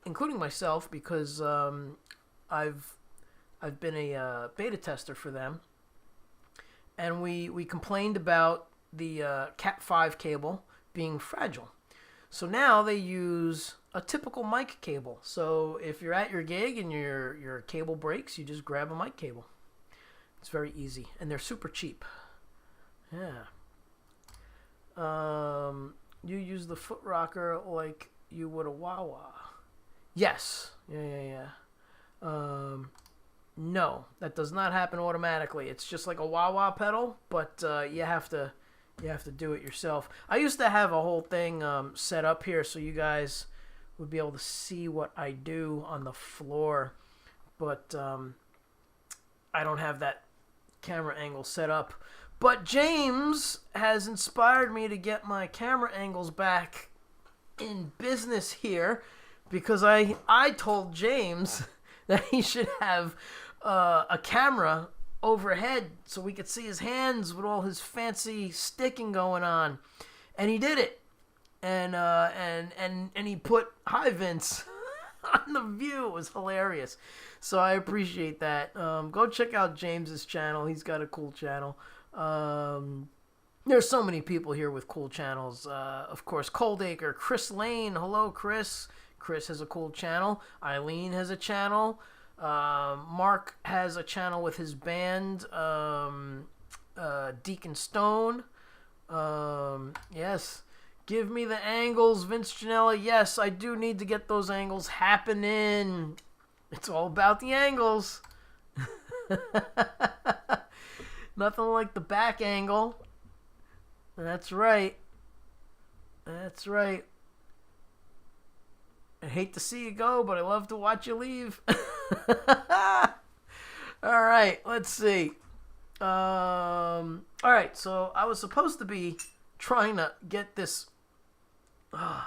including myself, because I've been a beta tester for them, and we complained about the Cat 5 cable being fragile. So now they use a typical mic cable. So if you're at your gig and your cable breaks, you just grab a mic cable. It's very easy, and they're super cheap. Yeah. You use the foot rocker like you would a wah-wah. Yes. Yeah. No, that does not happen automatically. It's just like a wah-wah pedal, but you have to do it yourself. I used to have a whole thing set up here so you guys would be able to see what I do on the floor, but I don't have that camera angle set up. But James has inspired me to get my camera angles back in business here, because I told James that he should have a camera overhead so we could see his hands with all his fancy sticking going on, and he did it, and he put high vince on the view. It was hilarious, so I appreciate that. Go check out James's channel. He's got a cool channel. There's so many people here with cool channels. Of course, Coldacre, Chris Lane. Hello, Chris. Chris has a cool channel. Eileen has a channel. Mark has a channel with his band, Deacon Stone. Yes. Give me the angles, Vince Janella. Yes, I do need to get those angles happening. It's all about the angles. Nothing like the back angle. That's right. That's right. I hate to see you go, but I love to watch you leave. All right, let's see. All right, so I was supposed to be trying to get this. I've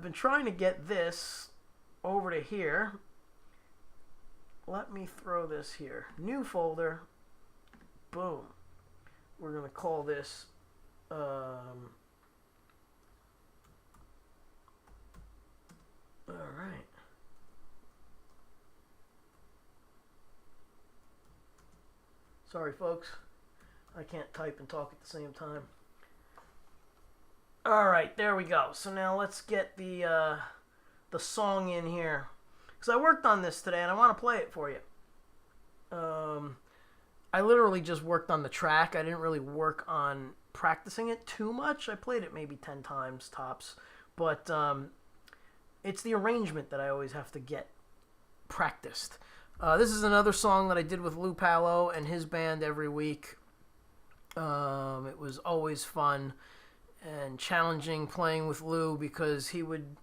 been trying to get this over to here. Let me throw this here. New folder. Boom. We're going to call this all right. Sorry, folks. I can't type and talk at the same time. All right, there we go. So now let's get the song in here, because I worked on this today and I want to play it for you. I literally just worked on the track. I didn't really work on practicing it too much. I played it maybe 10 times tops, but it's the arrangement that I always have to get practiced. This is another song that I did with Lou Palo and his band every week. It was always fun and challenging playing with Lou, because he would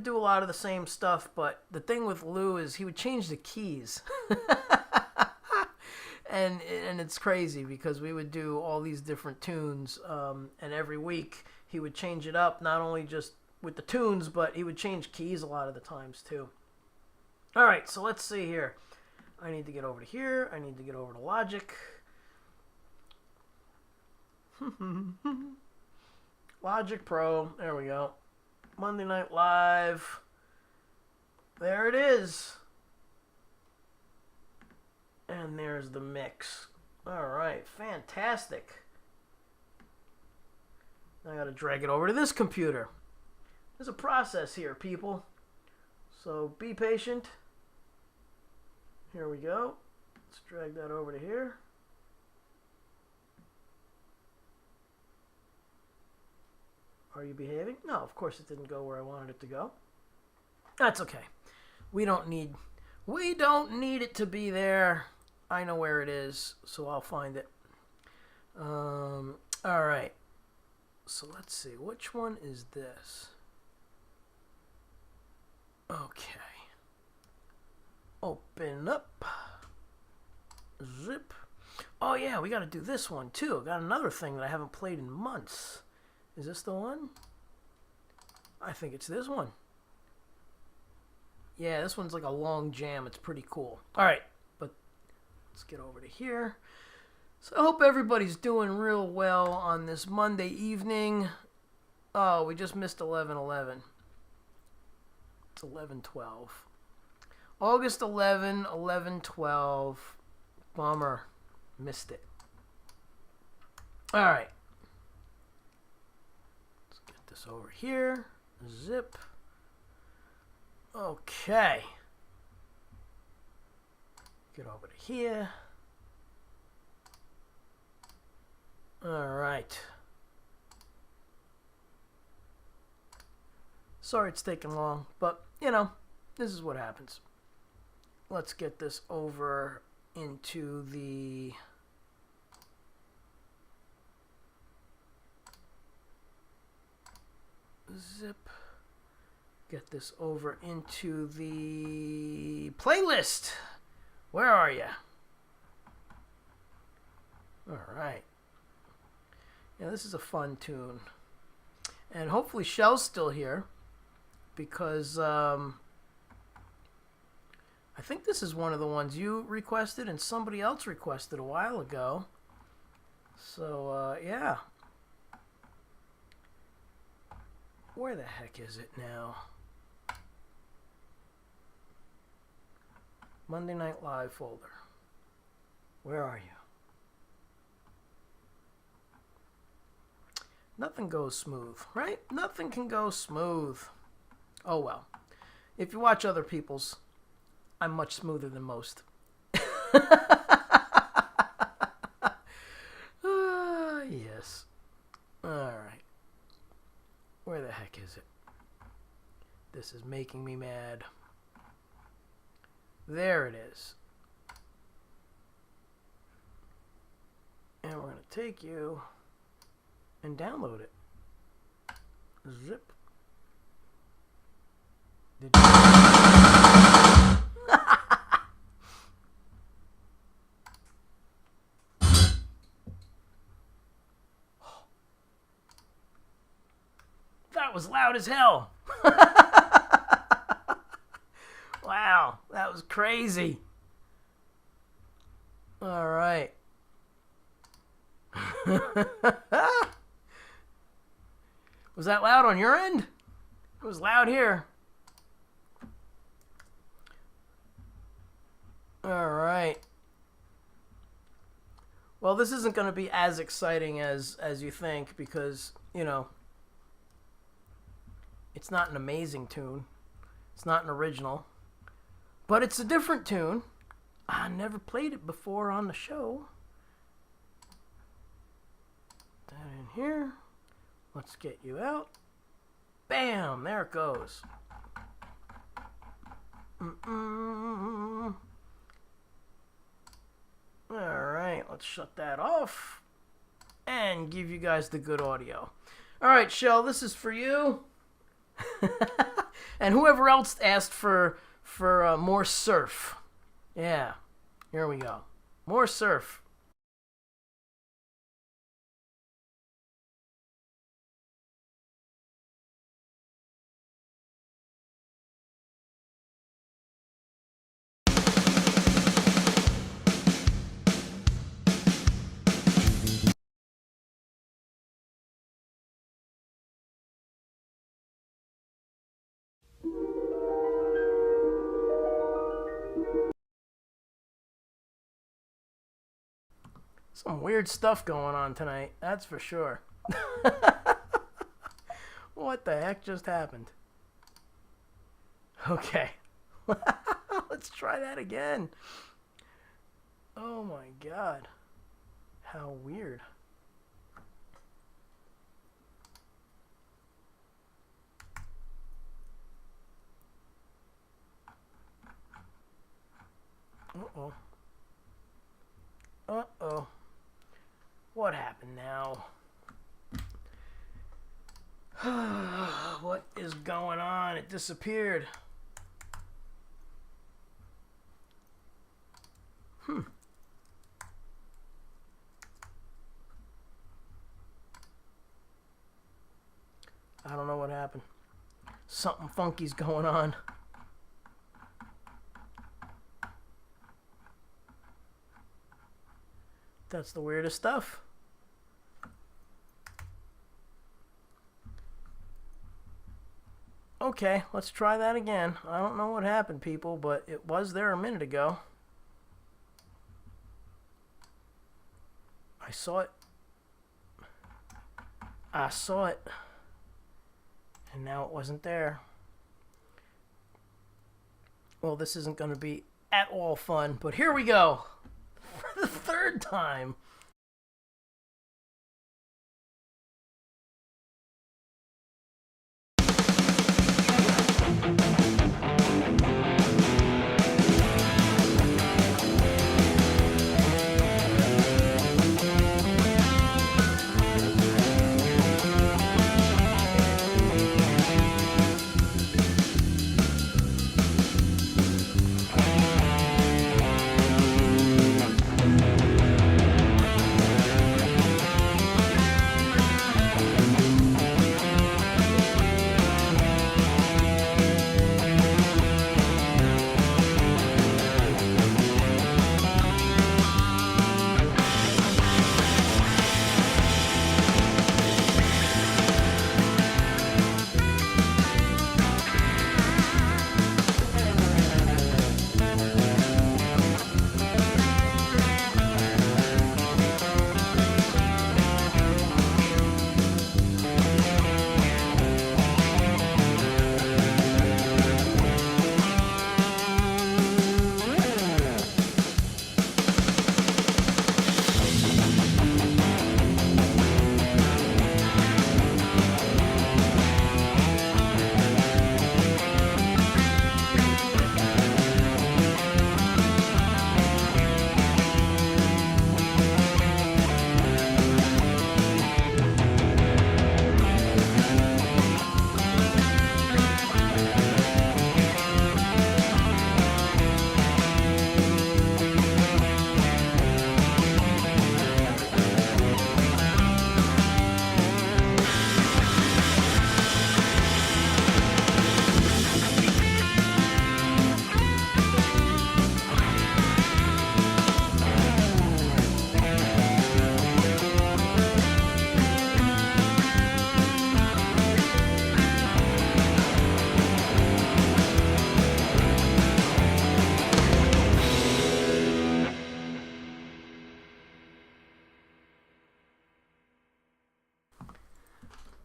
do a lot of the same stuff, but the thing with Lou is he would change the keys. and it's crazy, because we would do all these different tunes, and every week he would change it up, not only just with the tunes, but he would change keys a lot of the times too. All right, so let's see here. I need to get over to here. I need to get over to Logic. Logic Pro. There we go. Monday Night Live. There it is. And there's the mix. All right, fantastic. Now I got to drag it over to this computer. There's a process here, people. So be patient. Here we go. Let's drag that over to here. Are you behaving? No, of course it didn't go where I wanted it to go. That's okay. We don't need it to be there. I know where it is, so I'll find it. All right. So let's see. Which one is this? Okay. Open up. Zip. Oh yeah, we got to do this one too. Got another thing that I haven't played in months. Is this the one? I think it's this one. Yeah, this one's like a long jam. It's pretty cool. All right, but let's get over to here. So I hope everybody's doing real well on this Monday evening. Oh, we just missed 11/11. It's 11/12. August 11, 11/12. Bummer. Missed it. All right. Let's get this over here. Zip. Okay. Get over to here. Alright. Sorry it's taking long, but, you know, this is what happens. Let's get this over into the... Zip. Get this over into the playlist. Where are you? Alright. Yeah, this is a fun tune. And hopefully Shell's still here. Because I think this is one of the ones you requested and somebody else requested a while ago. So, yeah. Where the heck is it now? Monday Night Live folder. Where are you? Nothing goes smooth, right? Nothing can go smooth. Oh well. If you watch other people's, I'm much smoother than most. Yes. Alright. Where the heck is it? This is making me mad. There it is. And we're going to take you and download it. Zip. That was loud as hell. Wow, that was crazy. All right. Was that loud on your end? It was loud here. All right. Well, this isn't going to be as exciting as you think because, you know, it's not an amazing tune. It's not an original. But it's a different tune. I never played it before on the show. That in here. Let's get you out. Bam! There it goes. Alright, let's shut that off. And give you guys the good audio. Alright, Shell, this is for you. And whoever else asked for more surf. Yeah, here we go. More surf. Some weird stuff going on tonight, that's for sure. What the heck just happened? Okay. Let's try that again. Oh my god. How weird. Uh-oh. Uh-oh. What happened now? What is going on? It disappeared. I don't know what happened. Something funky's going on. That's the weirdest stuff. Okay, let's try that again. I don't know what happened, people, but it was there a minute ago. I saw it. I saw it. And now it wasn't there. Well, this isn't going to be at all fun, but here we go. For the third time.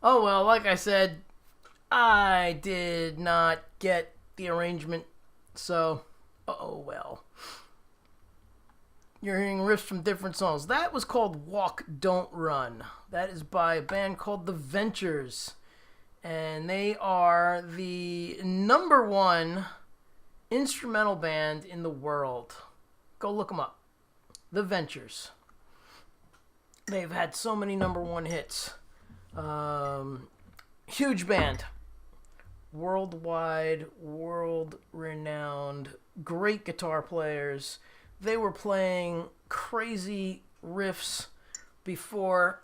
Oh, well, like I said, I did not get the arrangement, so, oh well. You're hearing riffs from different songs. That was called Walk, Don't Run. That is by a band called The Ventures, and they are the #1 instrumental band in the world. Go look them up. The Ventures. They've had so many #1 hits. Huge band. Worldwide, world-renowned, great guitar players. They were playing crazy riffs before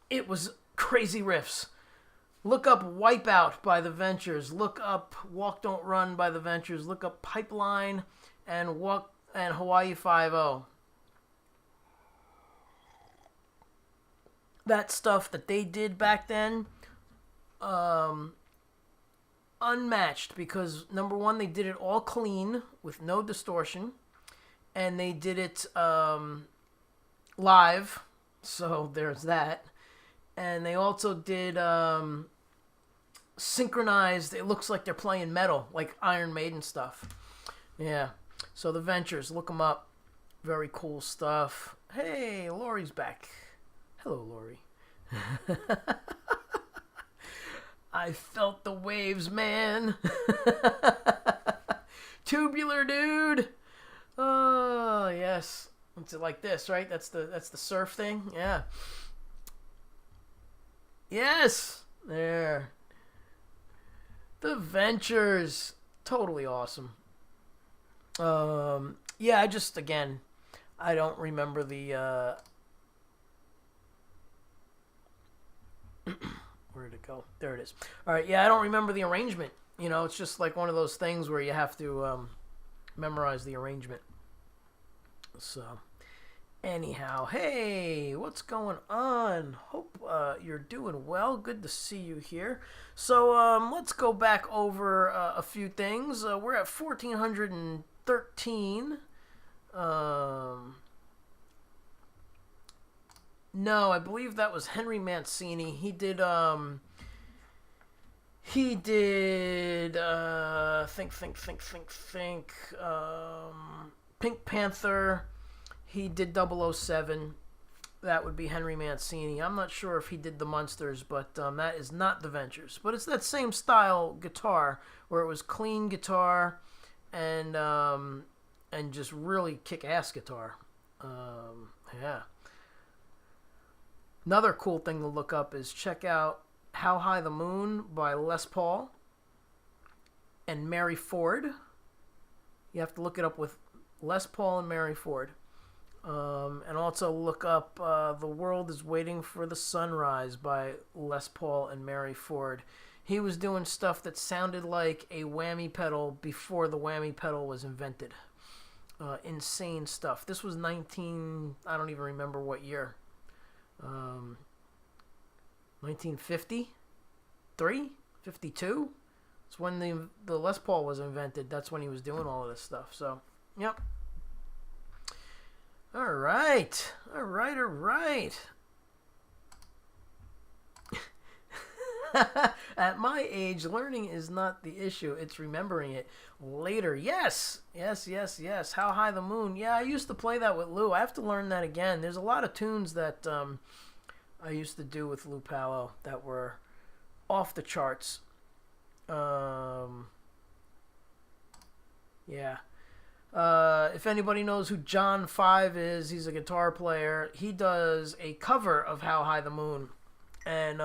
it was crazy riffs. Look up Wipeout by The Ventures. Look up Walk Don't Run by The Ventures. Look up Pipeline and Hawaii Five-0. That stuff that they did back then, unmatched, because #1, they did it all clean with no distortion, and they did it live, so there's that. And they also did synchronized. It looks like they're playing metal, like Iron Maiden stuff. Yeah, so The Ventures, look them up. Very cool stuff. Hey, Lori's back. Hello, Lori. I felt the waves, man. Tubular, dude. Oh, yes. It's like this, right? That's the surf thing. Yeah. Yes. There. The Ventures. Totally awesome. Yeah, I don't remember the where did it go? There it is. All right, yeah, I don't remember the arrangement. You know, it's just like one of those things where you have to memorize the arrangement. So, anyhow, hey, what's going on? Hope you're doing well. Good to see you here. So, let's go back over a few things. We're at 1413. No, I believe that was Henry Mancini. He did He did Pink Panther. He did 007. That would be Henry Mancini. I'm not sure if he did the Munsters, but that is not the Ventures. But it's that same style guitar where it was clean guitar and just really kick-ass guitar. Yeah. Another cool thing to look up is check out How High the Moon by Les Paul and Mary Ford. You have to look it up with Les Paul and Mary Ford. And also look up The World is Waiting for the Sunrise by Les Paul and Mary Ford. He was doing stuff that sounded like a whammy pedal before the whammy pedal was invented. Insane stuff. This was I don't even remember what year. 1953? 52? It's when the Les Paul was invented. That's when he was doing all of this stuff. So, yep. All right. At my age, learning is not the issue. It's remembering it later. Yes. How High the Moon. Yeah, I used to play that with Lou. I have to learn that again. There's a lot of tunes that I used to do with Lou Palo that were off the charts. Yeah. If anybody knows who John 5 is, he's a guitar player. He does a cover of How High the Moon, and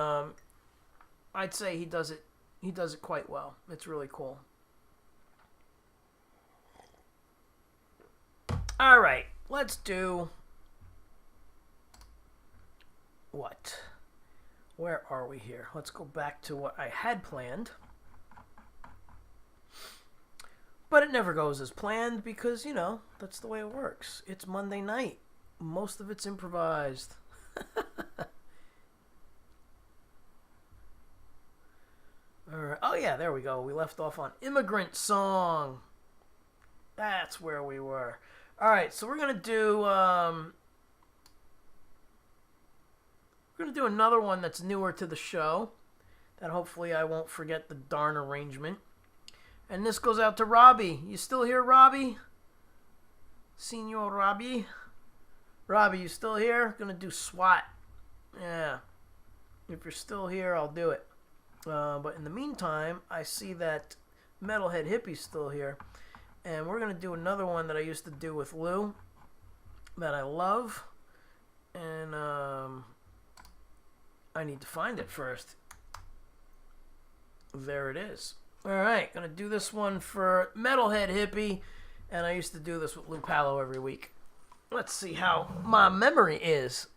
I'd say he does it quite well. It's really cool. All right, let's do what? Where are we here? Let's go back to what I had planned. But it never goes as planned because, that's the way it works. It's Monday night. Most of it's improvised. All right. Oh, yeah, there we go. We left off on Immigrant Song. That's where we were. All right, so we're going to do another one that's newer to the show that hopefully I won't forget the darn arrangement. And this goes out to Robbie. You still here, Robbie? Senor Robbie? Robbie, you still here? Gonna do SWAT. Yeah. If you're still here, I'll do it. But in the meantime, I see that Metalhead Hippie's still here. And we're gonna do another one that I used to do with Lou that I love. And I need to find it first. There it is. Alright, gonna do this one for Metalhead Hippie, and I used to do this with Lou Palo every week. Let's see how my memory is.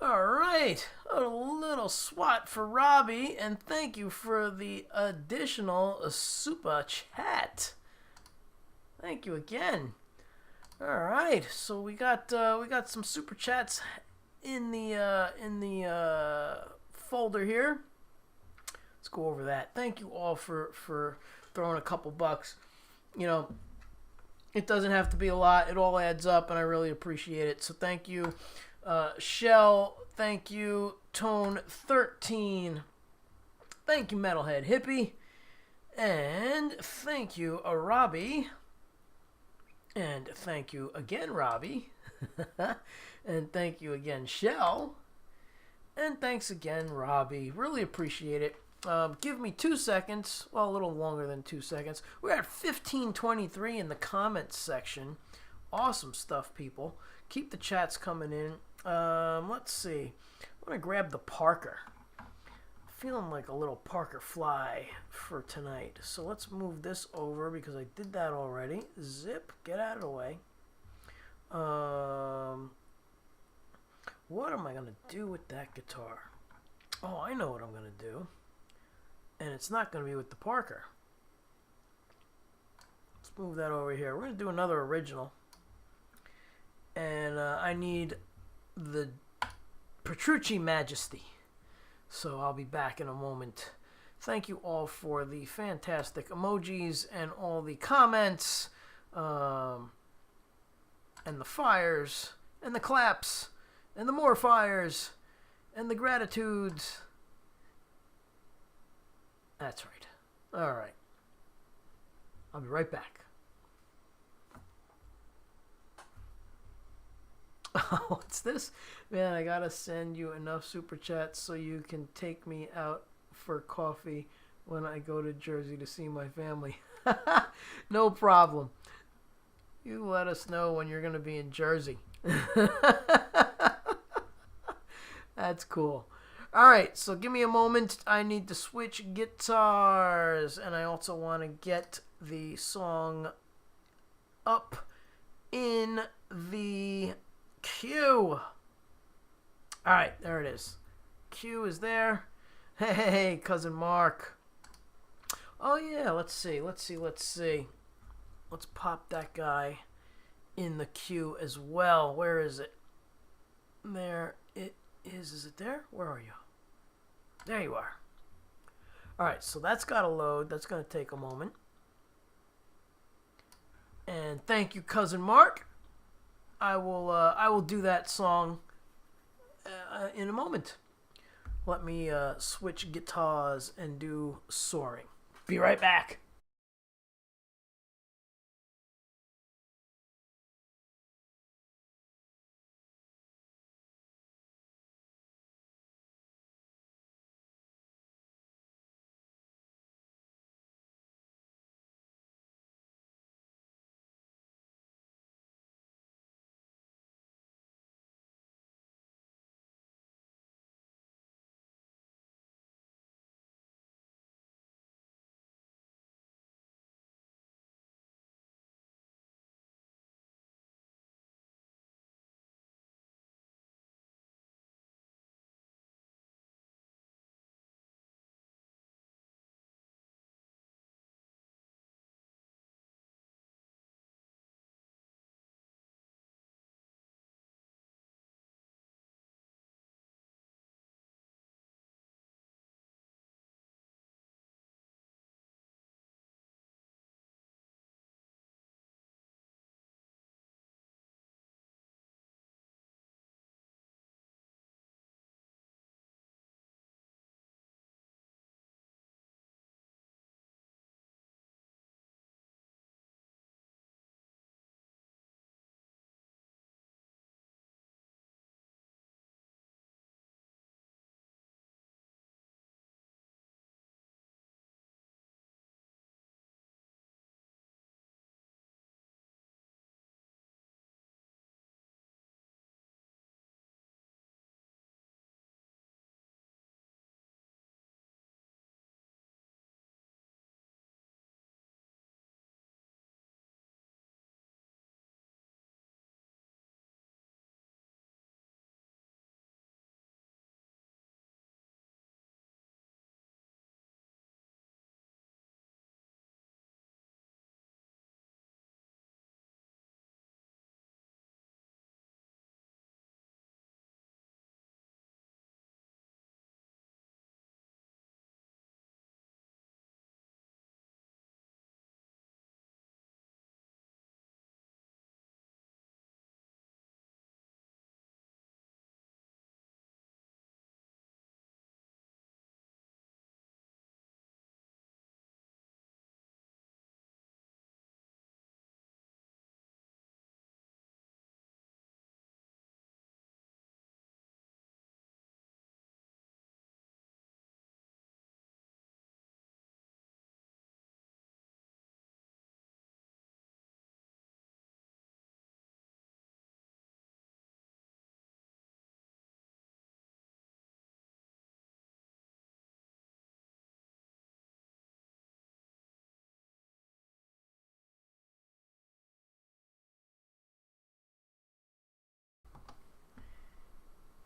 All right, a little swat for Robbie, and thank you for the additional super chat. Thank you again. All right, so we got some super chats in the folder here. Let's go over that. Thank you all for throwing a couple bucks. You know, It doesn't have to be a lot. It all adds up, and I really appreciate it. So thank you, Shell. Thank you, Tone 13. Thank you, Metalhead Hippie. And thank you, Robbie. And thank you again, Robbie. And thank you again, Shell. And thanks again, Robbie. Really appreciate it. Give me 2 seconds. Well, a little longer than 2 seconds. We're at 15:23 in the comments section. Awesome stuff, people. Keep the chats coming in. Let's see. I'm going to grab the Parker. Feeling like a little Parker fly for tonight. So let's move this over because I did that already. Zip. Get out of the way. What am I going to do with that guitar? Oh, I know what I'm going to do. And it's not going to be with the Parker. Let's move that over here. We're going to do another original. And I need the Petrucci Majesty. So I'll be back in a moment. Thank you all for the fantastic emojis and all the comments. And the fires. And the claps. And the more fires. And the gratitudes. That's right. All right. I'll be right back. Oh, what's this? Man, I gotta send you enough super chats so you can take me out for coffee when I go to Jersey to see my family. No problem. You let us know when you're gonna be in Jersey. That's cool. All right, so give me a moment. I need to switch guitars, and I also want to get the song up in the queue. All right, there it is. Queue is there. Hey, cousin Mark. Oh yeah, let's see. Let's pop that guy in the queue as well. Where is it? There it is. Is it there? Where are you? There you are. All right, so that's got to load. That's going to take a moment. And thank you, cousin Mark. I will do that song in a moment. Let me switch guitars and do Soaring. Be right back.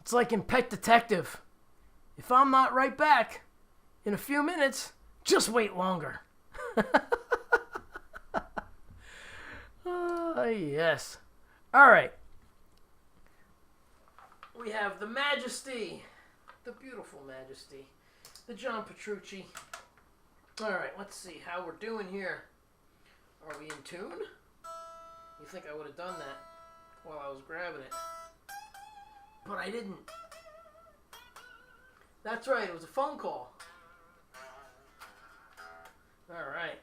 It's like in Pet Detective. If I'm not right back in a few minutes, just wait longer. Yes. All right. We have the Majesty, the beautiful Majesty, the John Petrucci. All right, let's see how we're doing here. Are we in tune? You think I would have done that while I was grabbing it. But I didn't. That's right, it was a phone call. All right.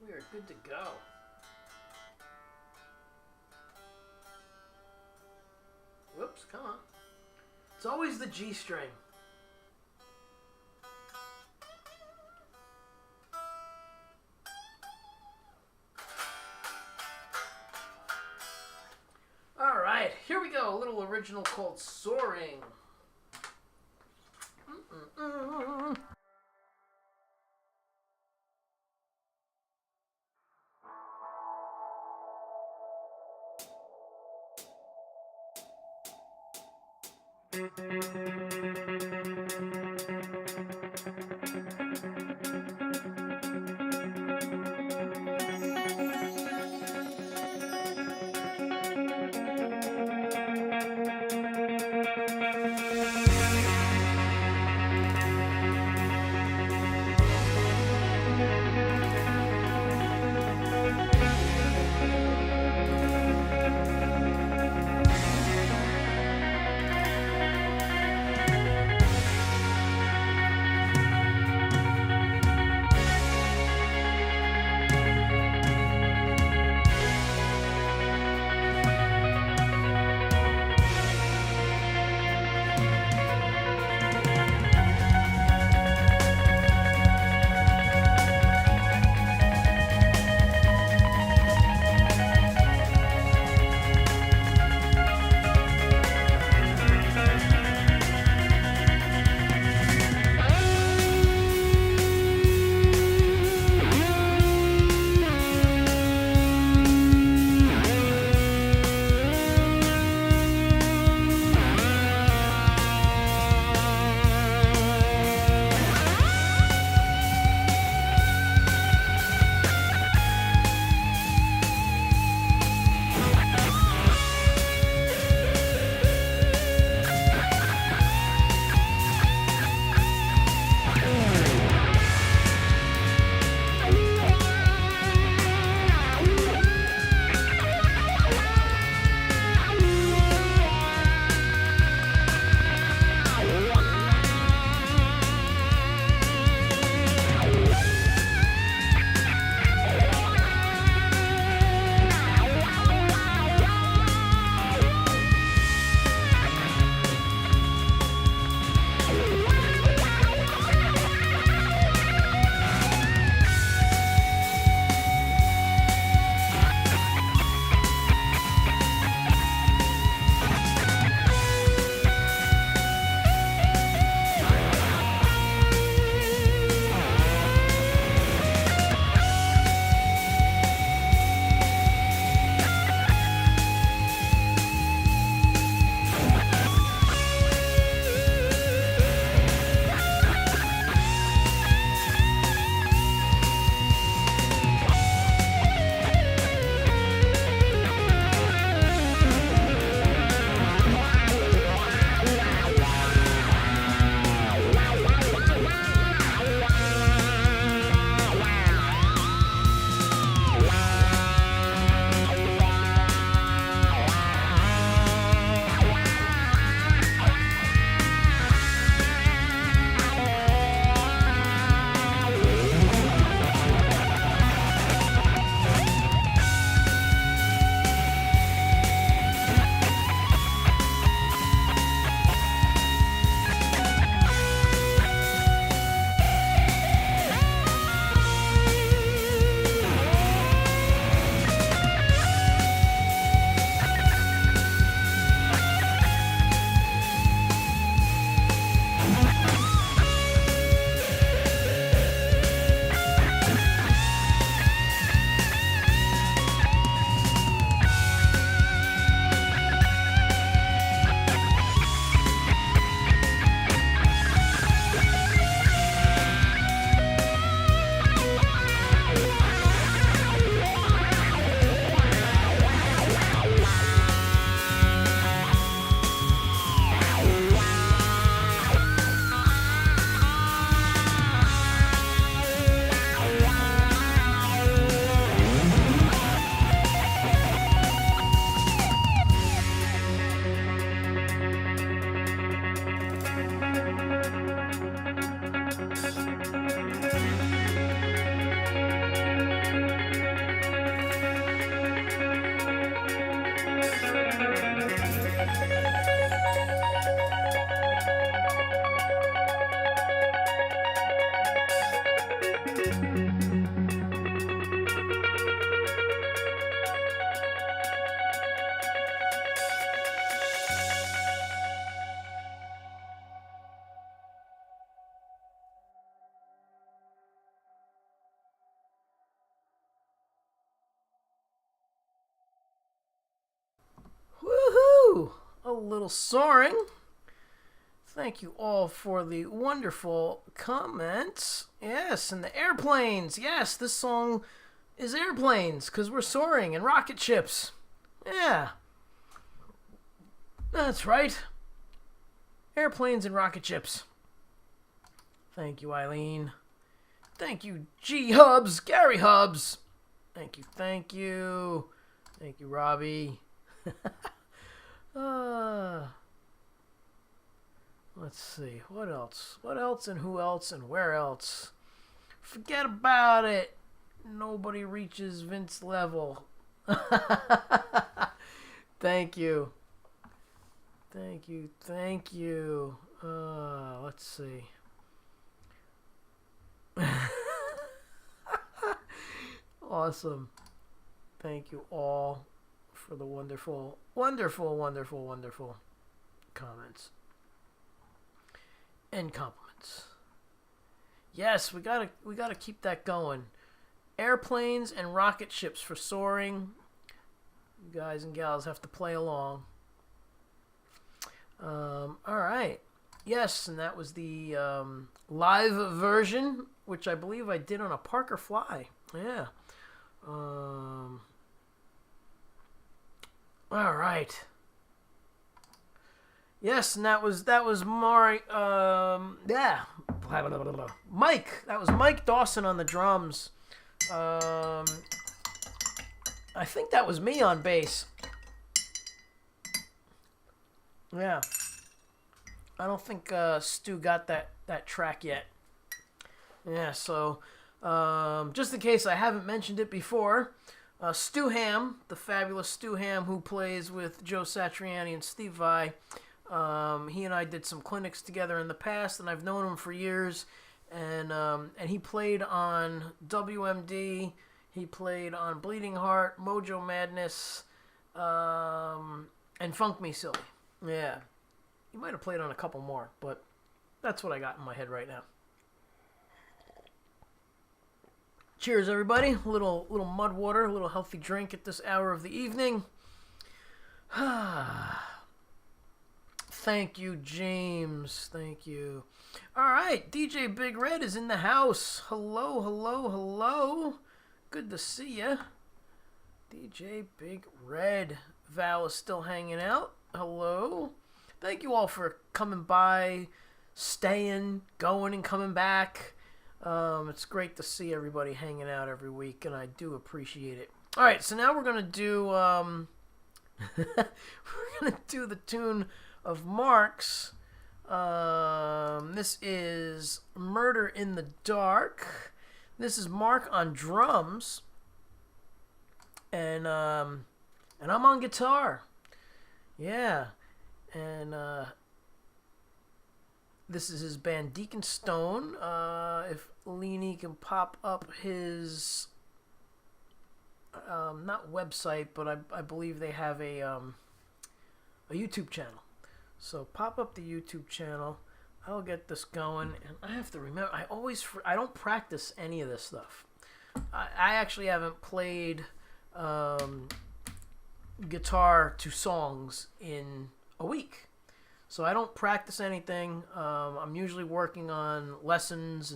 We are good to go. Whoops, come on. It's always the G string. All right, here we go. A little original called Soaring. Woo! A little soaring. Thank you all for the wonderful comments. Yes, and the airplanes. Yes, this song is airplanes because we're soaring and rocket ships. Yeah. That's right. Airplanes and rocket ships. Thank you, Eileen. Thank you, G Hubs, Gary Hubs. Thank you, thank you. Thank you, Robbie. Let's see. What else? What else and who else and where else? Forget about it. Nobody reaches Vince level. Thank you. Thank you. Thank you. Let's see. Awesome. Thank you all for the wonderful, wonderful, wonderful, wonderful comments and compliments. Yes, we gotta keep that going. Airplanes and rocket ships for soaring. You guys and gals have to play along. All right. Yes, and that was the live version, which I believe I did on a Parker Fly. Yeah. All right. Yes, and that was Mike. Mike. That was Mike Dawson on the drums. I think that was me on bass. Yeah. I don't think Stu got that track yet. Yeah, so just in case I haven't mentioned it before, Stu Ham, the fabulous Stu Ham, who plays with Joe Satriani and Steve Vai, he and I did some clinics together in the past, and I've known him for years. And he played on WMD, he played on Bleeding Heart, Mojo Madness, and Funk Me Silly. Yeah. He might have played on a couple more, but that's what I got in my head right now. Cheers, everybody. A little mud water, a little healthy drink at this hour of the evening. Thank you, James. Thank you. All right, DJ Big Red is in the house. Hello, hello, hello. Good to see ya. DJ Big Red. Val is still hanging out. Hello. Thank you all for coming by, staying, going, and coming back. It's great to see everybody hanging out every week, and I do appreciate it. All right, so now we're gonna do the tune of Mark's. This is Murder in the Dark. This is Mark on drums, and I'm on guitar. Yeah. And this is his band Deacon Stone. If Leany can pop up his not website, but I believe they have a YouTube channel. So pop up the YouTube channel. I'll get this going, and I have to remember. I don't practice any of this stuff. I actually haven't played guitar to songs in a week, so I don't practice anything. I'm usually working on lessons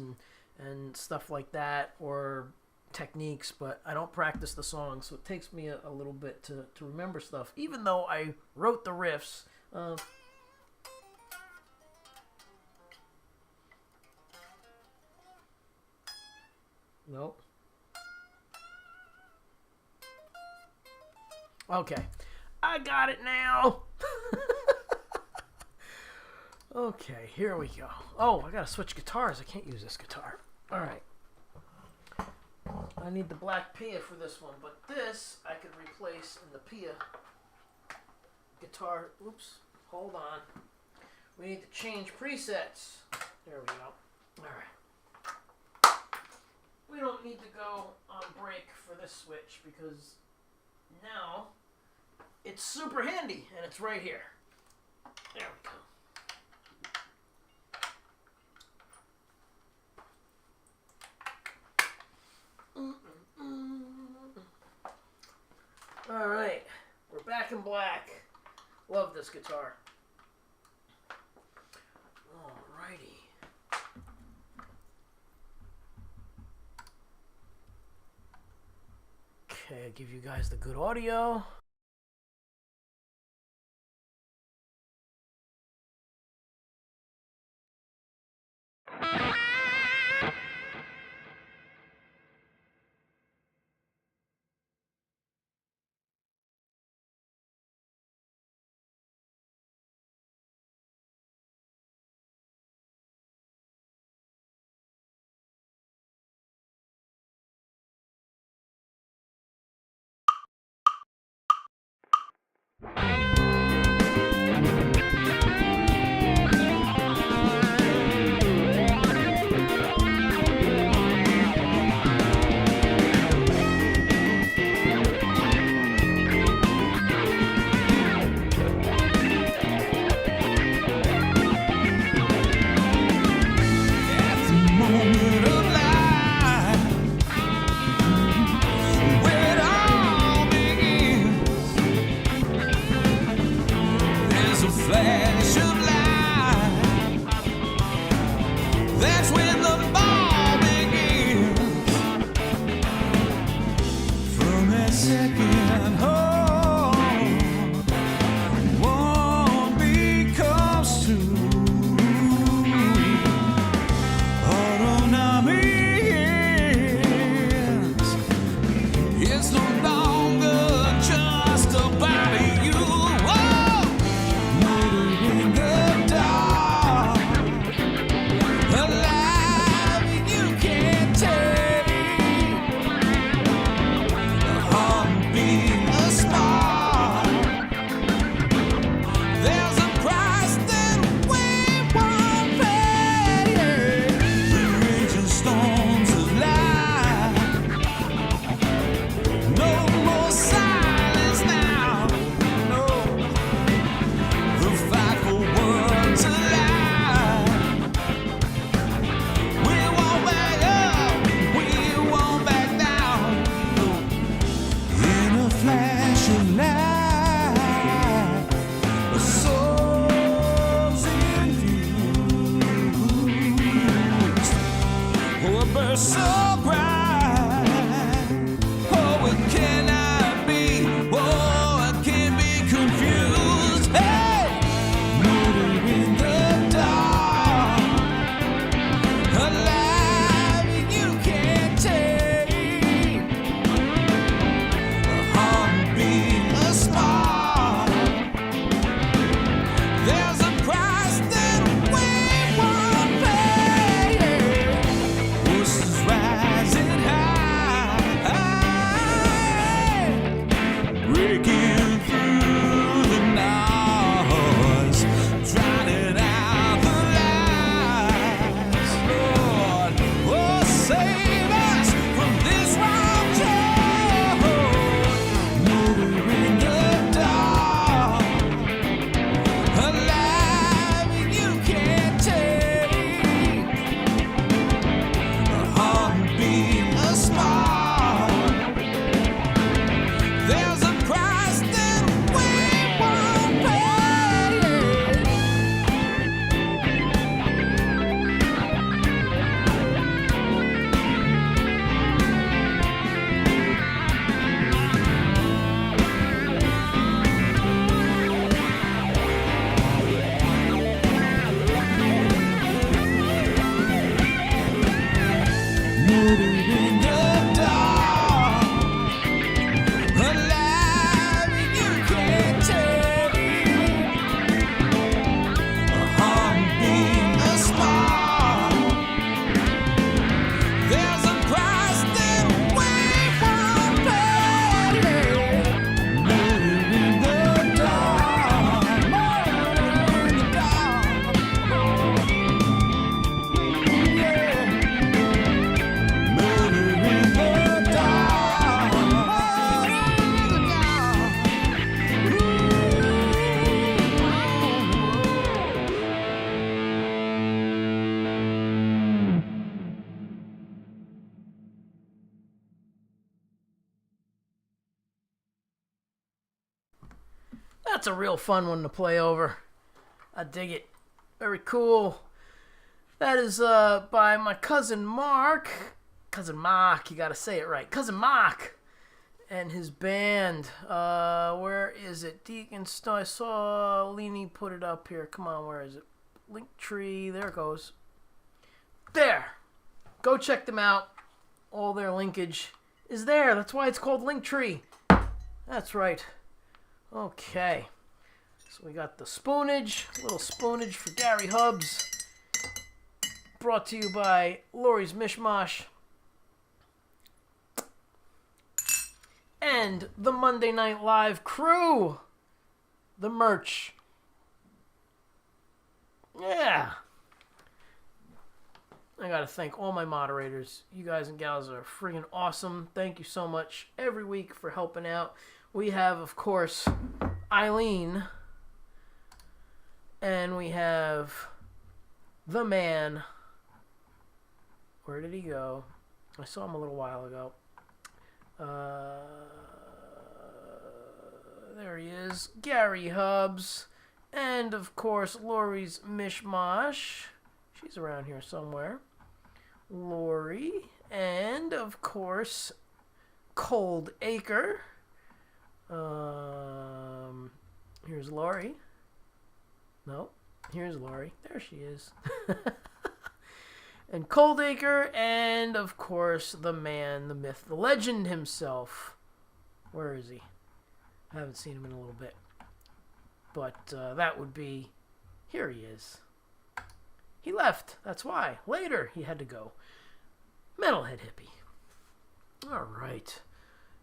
and stuff like that, or techniques, but I don't practice the songs, so it takes me a little bit to remember stuff, even though I wrote the riffs. Nope. Okay, I got it now. Okay, here we go. Oh, I gotta switch guitars. I can't use this guitar. All right. I need the black Pia for this one, but this I could replace in the Pia guitar. Oops, hold on. We need to change presets. There we go. All right. We don't need to go on break for this switch because now it's super handy and it's right here. There we go. All right, we're back in black. Love this guitar. Alrighty. Okay, I'll give you guys the good audio. That's a real fun one to play over. I dig it. Very cool. That is by my cousin Mark. Cousin Mark, you gotta say it right. Cousin Mark and his band. Where is it? Deacon Snow. I saw Leanie put it up here. Come on, where is it? Linktree. There it goes. There. Go check them out. All their linkage is there. That's why it's called Linktree. That's right. Okay. So we got the spoonage. A little spoonage for Gary Hubs. Brought to you by Lori's Mishmash. And the Monday Night Live crew. The merch. Yeah. I gotta thank all my moderators. You guys and gals are friggin' awesome. Thank you so much every week for helping out. We have, of course, Eileen. And we have the man. Where did he go? I saw him a little while ago. There he is. Gary Hubs. And, of course, Lori's Mishmash. She's around here somewhere. Lori. And, of course, Cold Acre. Here's Lori. No, here's Lori. There she is. And Cold Acre, and, of course, the man, the myth, the legend himself. Where is he? I haven't seen him in a little bit. But that would be... Here he is. He left. That's why. Later, he had to go. Metalhead Hippie. All right.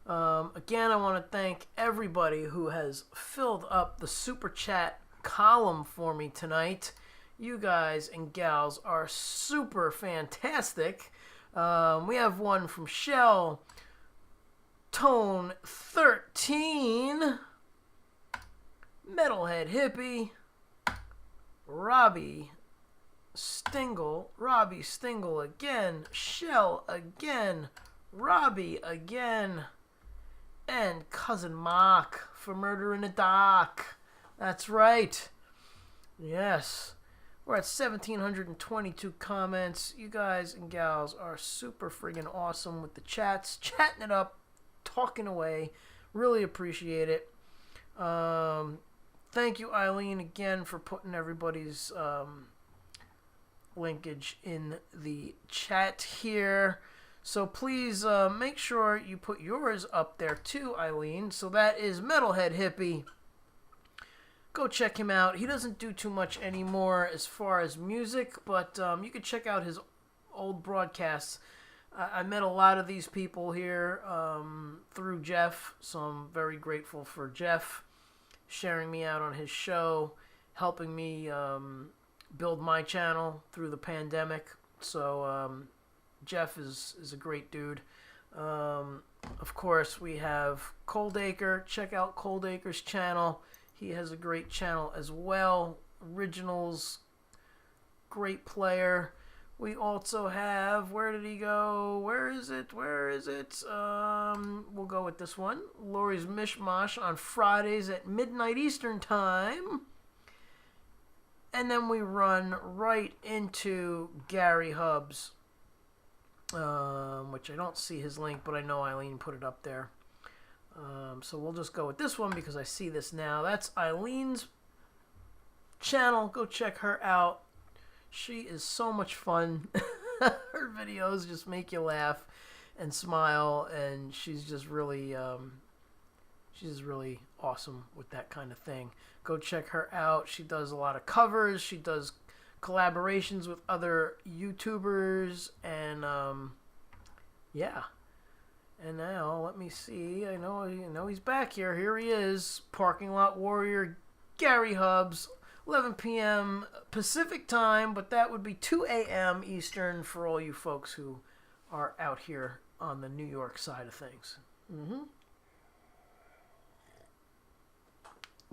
Again, I want to thank everybody who has filled up the Super Chat column for me tonight. You guys and gals are super fantastic. We have one from Shell Tone 13, Metalhead Hippie, Robbie Stingle again, Shell again, Robbie again, and Cousin Mark for Murder in the Dark. That's right. Yes. We're at 1,722 comments. You guys and gals are super friggin' awesome with the chats. Chatting it up. Talking away. Really appreciate it. Thank you, Eileen, again for putting everybody's linkage in the chat here. So please make sure you put yours up there too, Eileen. So that is Metalhead Hippie. Go check him out. He doesn't do too much anymore as far as music, but you can check out his old broadcasts. I met a lot of these people here through Jeff, so I'm very grateful for Jeff sharing me out on his show, helping me build my channel through the pandemic. So Jeff is a great dude. Of course, we have Cold Acre. Check out Cold Acre's channel. He has a great channel as well. Originals, great player. We also have, where did he go? Where is it? We'll go with this one. Lori's Mishmash on Fridays at midnight Eastern Time. And then we run right into Gary Hubs, which I don't see his link, but I know Eileen put it up there. So we'll just go with this one because I see this now. That's Eileen's channel. Go check her out. She is so much fun. Her videos just make you laugh and smile, and she's just really awesome with that kind of thing. Go check her out. She does a lot of covers. She does collaborations with other YouTubers, and yeah. And now, let me see. I know he's back here. Here he is. Parking Lot Warrior, Gary Hubs, 11 p.m. Pacific time, but that would be 2 a.m. Eastern for all you folks who are out here on the New York side of things.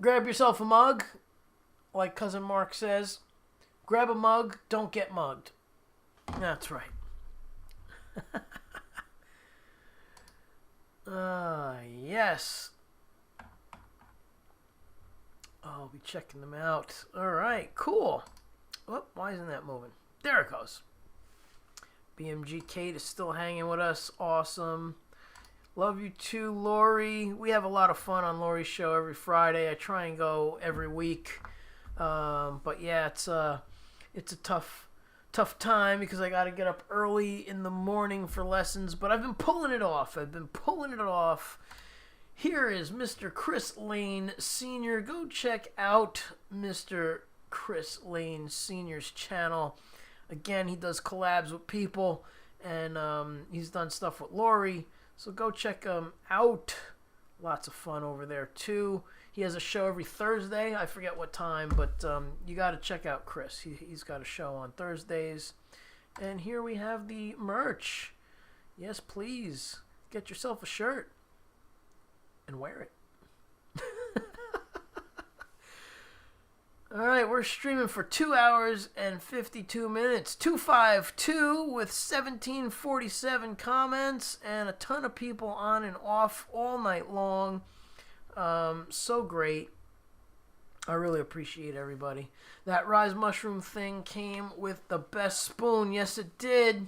Grab yourself a mug, like Cousin Mark says. Grab a mug, don't get mugged. That's right. Yes. be checking them out. All right, cool. Oh, why isn't that moving? There it goes. BMG Kate is still hanging with us. Awesome. Love you too, Lori. We have a lot of fun on Lori's show every Friday. I try and go every week. But yeah, it's a tough time because I got to get up early in the morning for lessons. But I've been pulling it off. Here is Mr. Chris Lane Sr. Go check out Mr. Chris Lane Sr.'s channel. Again, he does collabs with people, and he's done stuff with Lori. So go check him out. Lots of fun over there, too. He has a show every Thursday. I forget what time, but you got to check out Chris. He's got a show on Thursdays. And here we have the merch. Yes, please. Get yourself a shirt and wear it. All right, we're streaming for 2 hours and 52 minutes. 252 with 1747 comments and a ton of people on and off all night long. So great. I really appreciate everybody. That Rise Mushroom thing came with the best spoon. Yes, it did.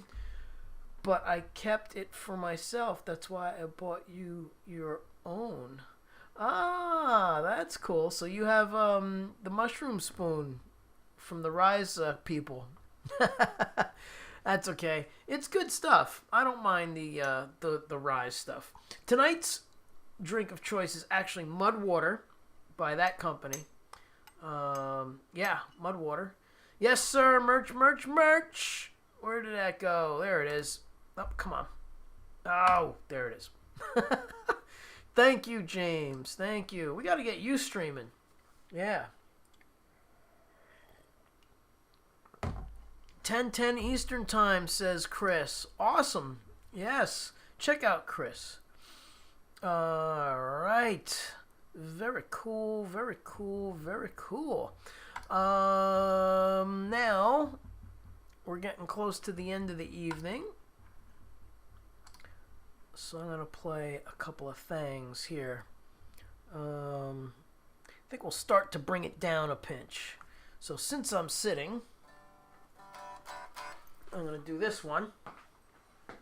But I kept it for myself. That's why I bought you your own. Ah, that's cool. So you have the mushroom spoon from the Rise people. That's okay. It's good stuff. I don't mind the Rise stuff. Tonight's drink of choice is actually Mud Water by that company. Yeah, Mud Water. Yes, sir. Merch. Where did that go? There it is. Oh, come on. Oh, there it is. Thank you, James. Thank you. We got to get you streaming. Yeah. 10:10 Eastern Time, says Chris. Awesome. Yes. Check out Chris. All right. Very cool. Now, we're getting close to the end of the evening. So I'm going to play a couple of things here. I think we'll start to bring it down a pinch. So since I'm sitting, I'm going to do this one. I'm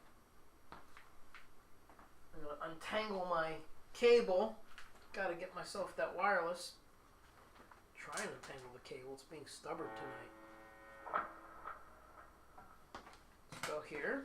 going to untangle my cable. Got to get myself that wireless. Try and untangle the cable. It's being stubborn tonight. Let's go here.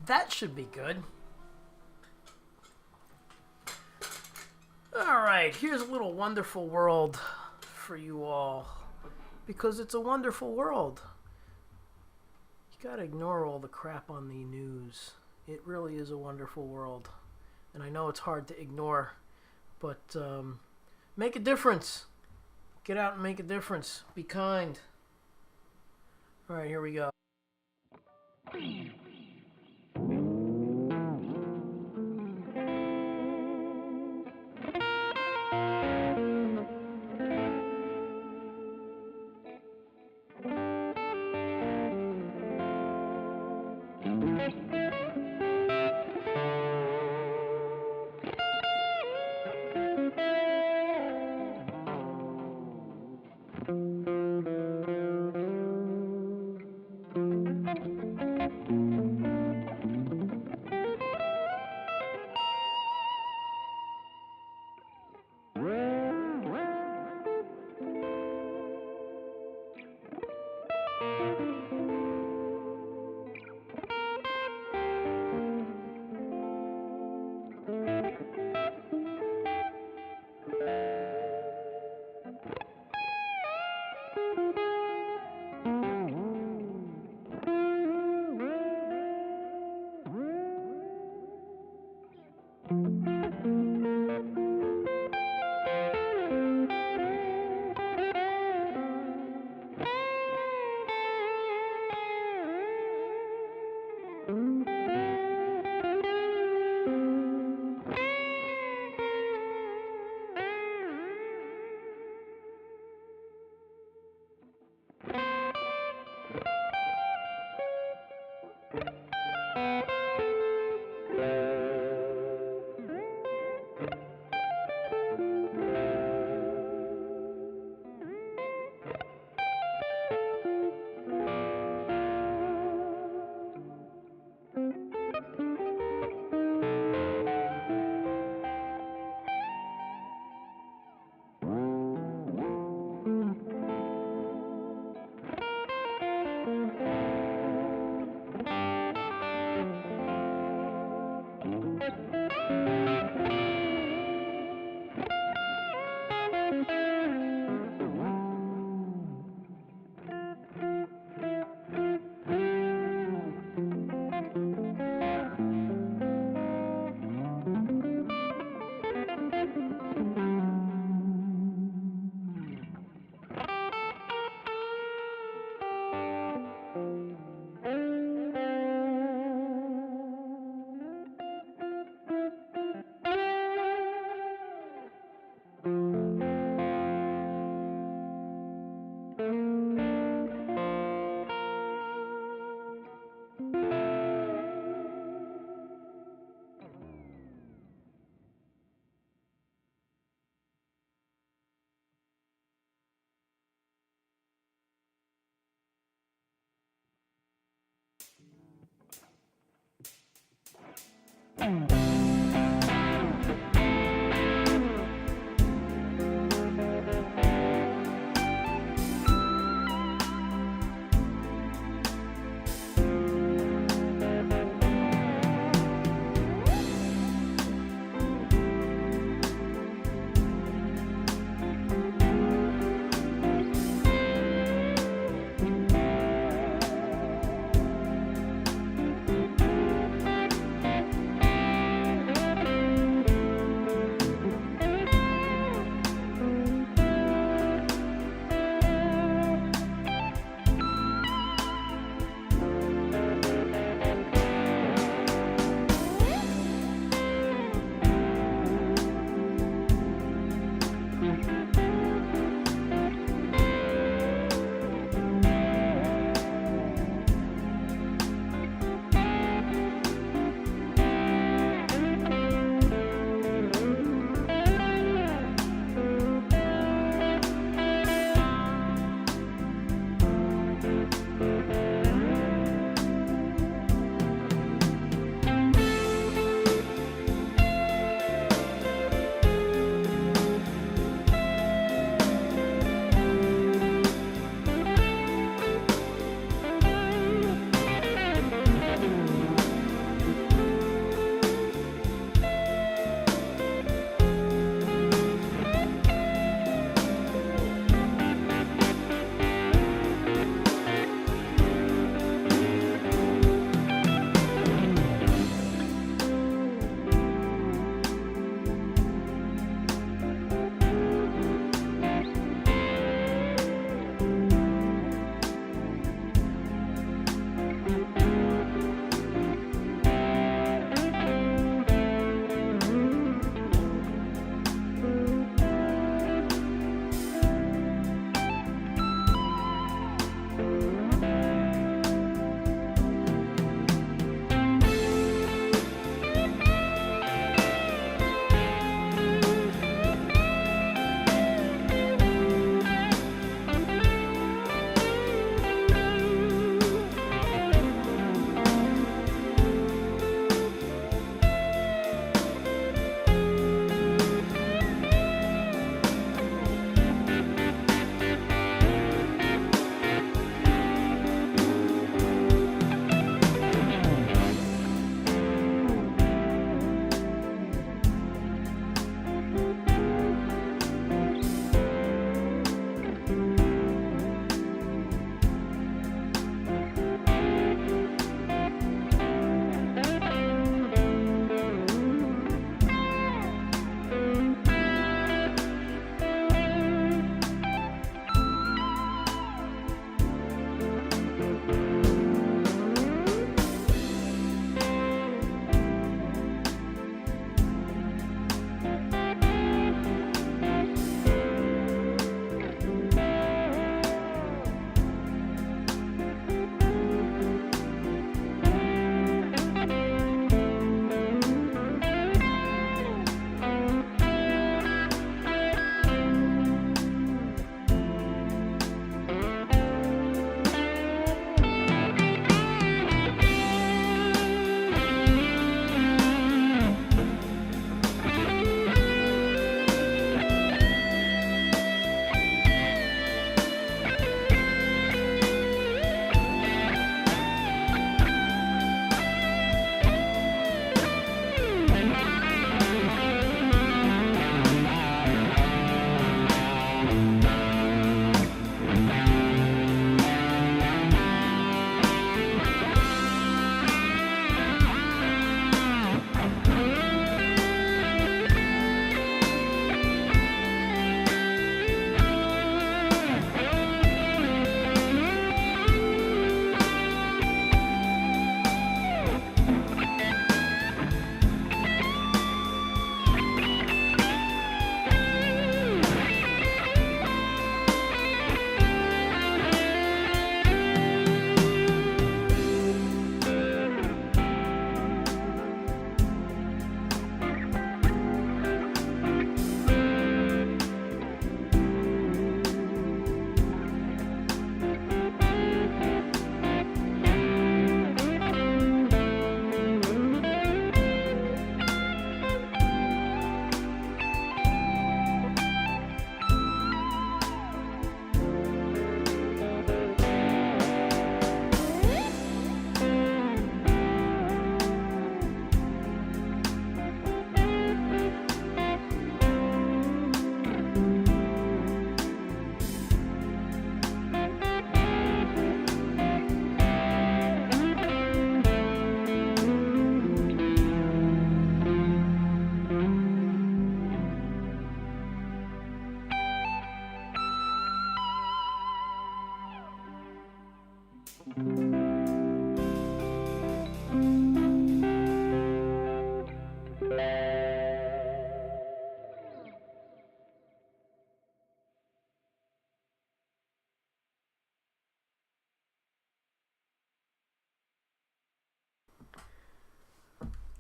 That should be good. Alright, here's a little wonderful world for you all. Because it's a wonderful world. You gotta ignore all the crap on the news. It really is a wonderful world. And I know it's hard to ignore, but make a difference. Get out and make a difference. Be kind. Alright, here we go.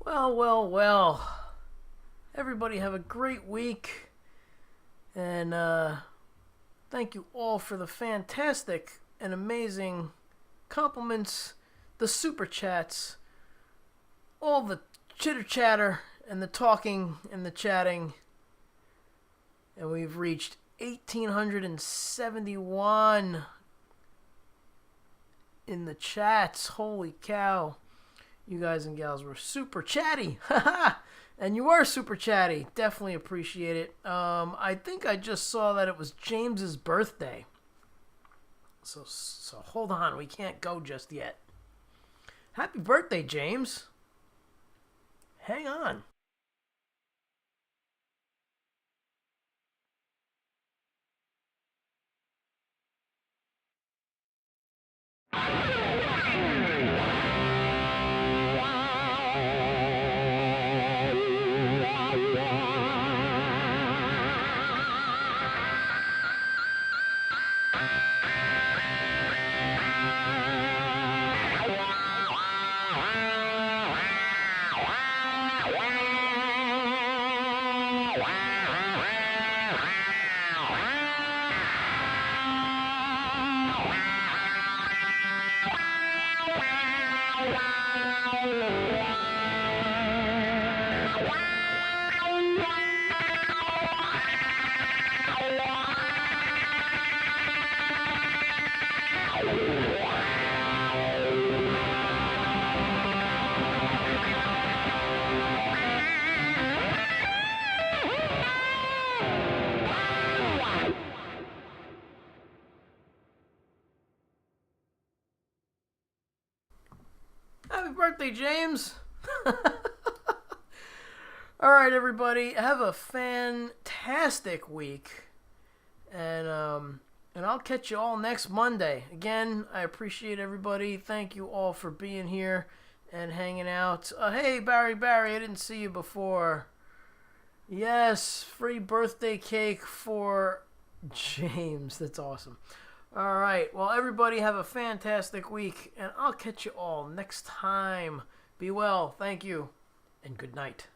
Well, well, well. Everybody have a great week. And thank you all for the fantastic and amazing compliments, the super chats, all the chitter chatter and the talking and the chatting. And we've reached 1,871 in the chats. Holy cow. You guys and gals were super chatty. And you were super chatty. Definitely appreciate it. I think I just saw that it was James's birthday. So hold on. We can't go just yet. Happy birthday, James. Hang on. Happy birthday, James. All right, everybody. Have a fantastic week. And I'll catch you all next Monday. Again, I appreciate everybody. Thank you all for being here and hanging out. Hey, Barry, I didn't see you before. Yes, free birthday cake for James. That's awesome. All right. Well, everybody have a fantastic week, and I'll catch you all next time. Be well. Thank you, and good night.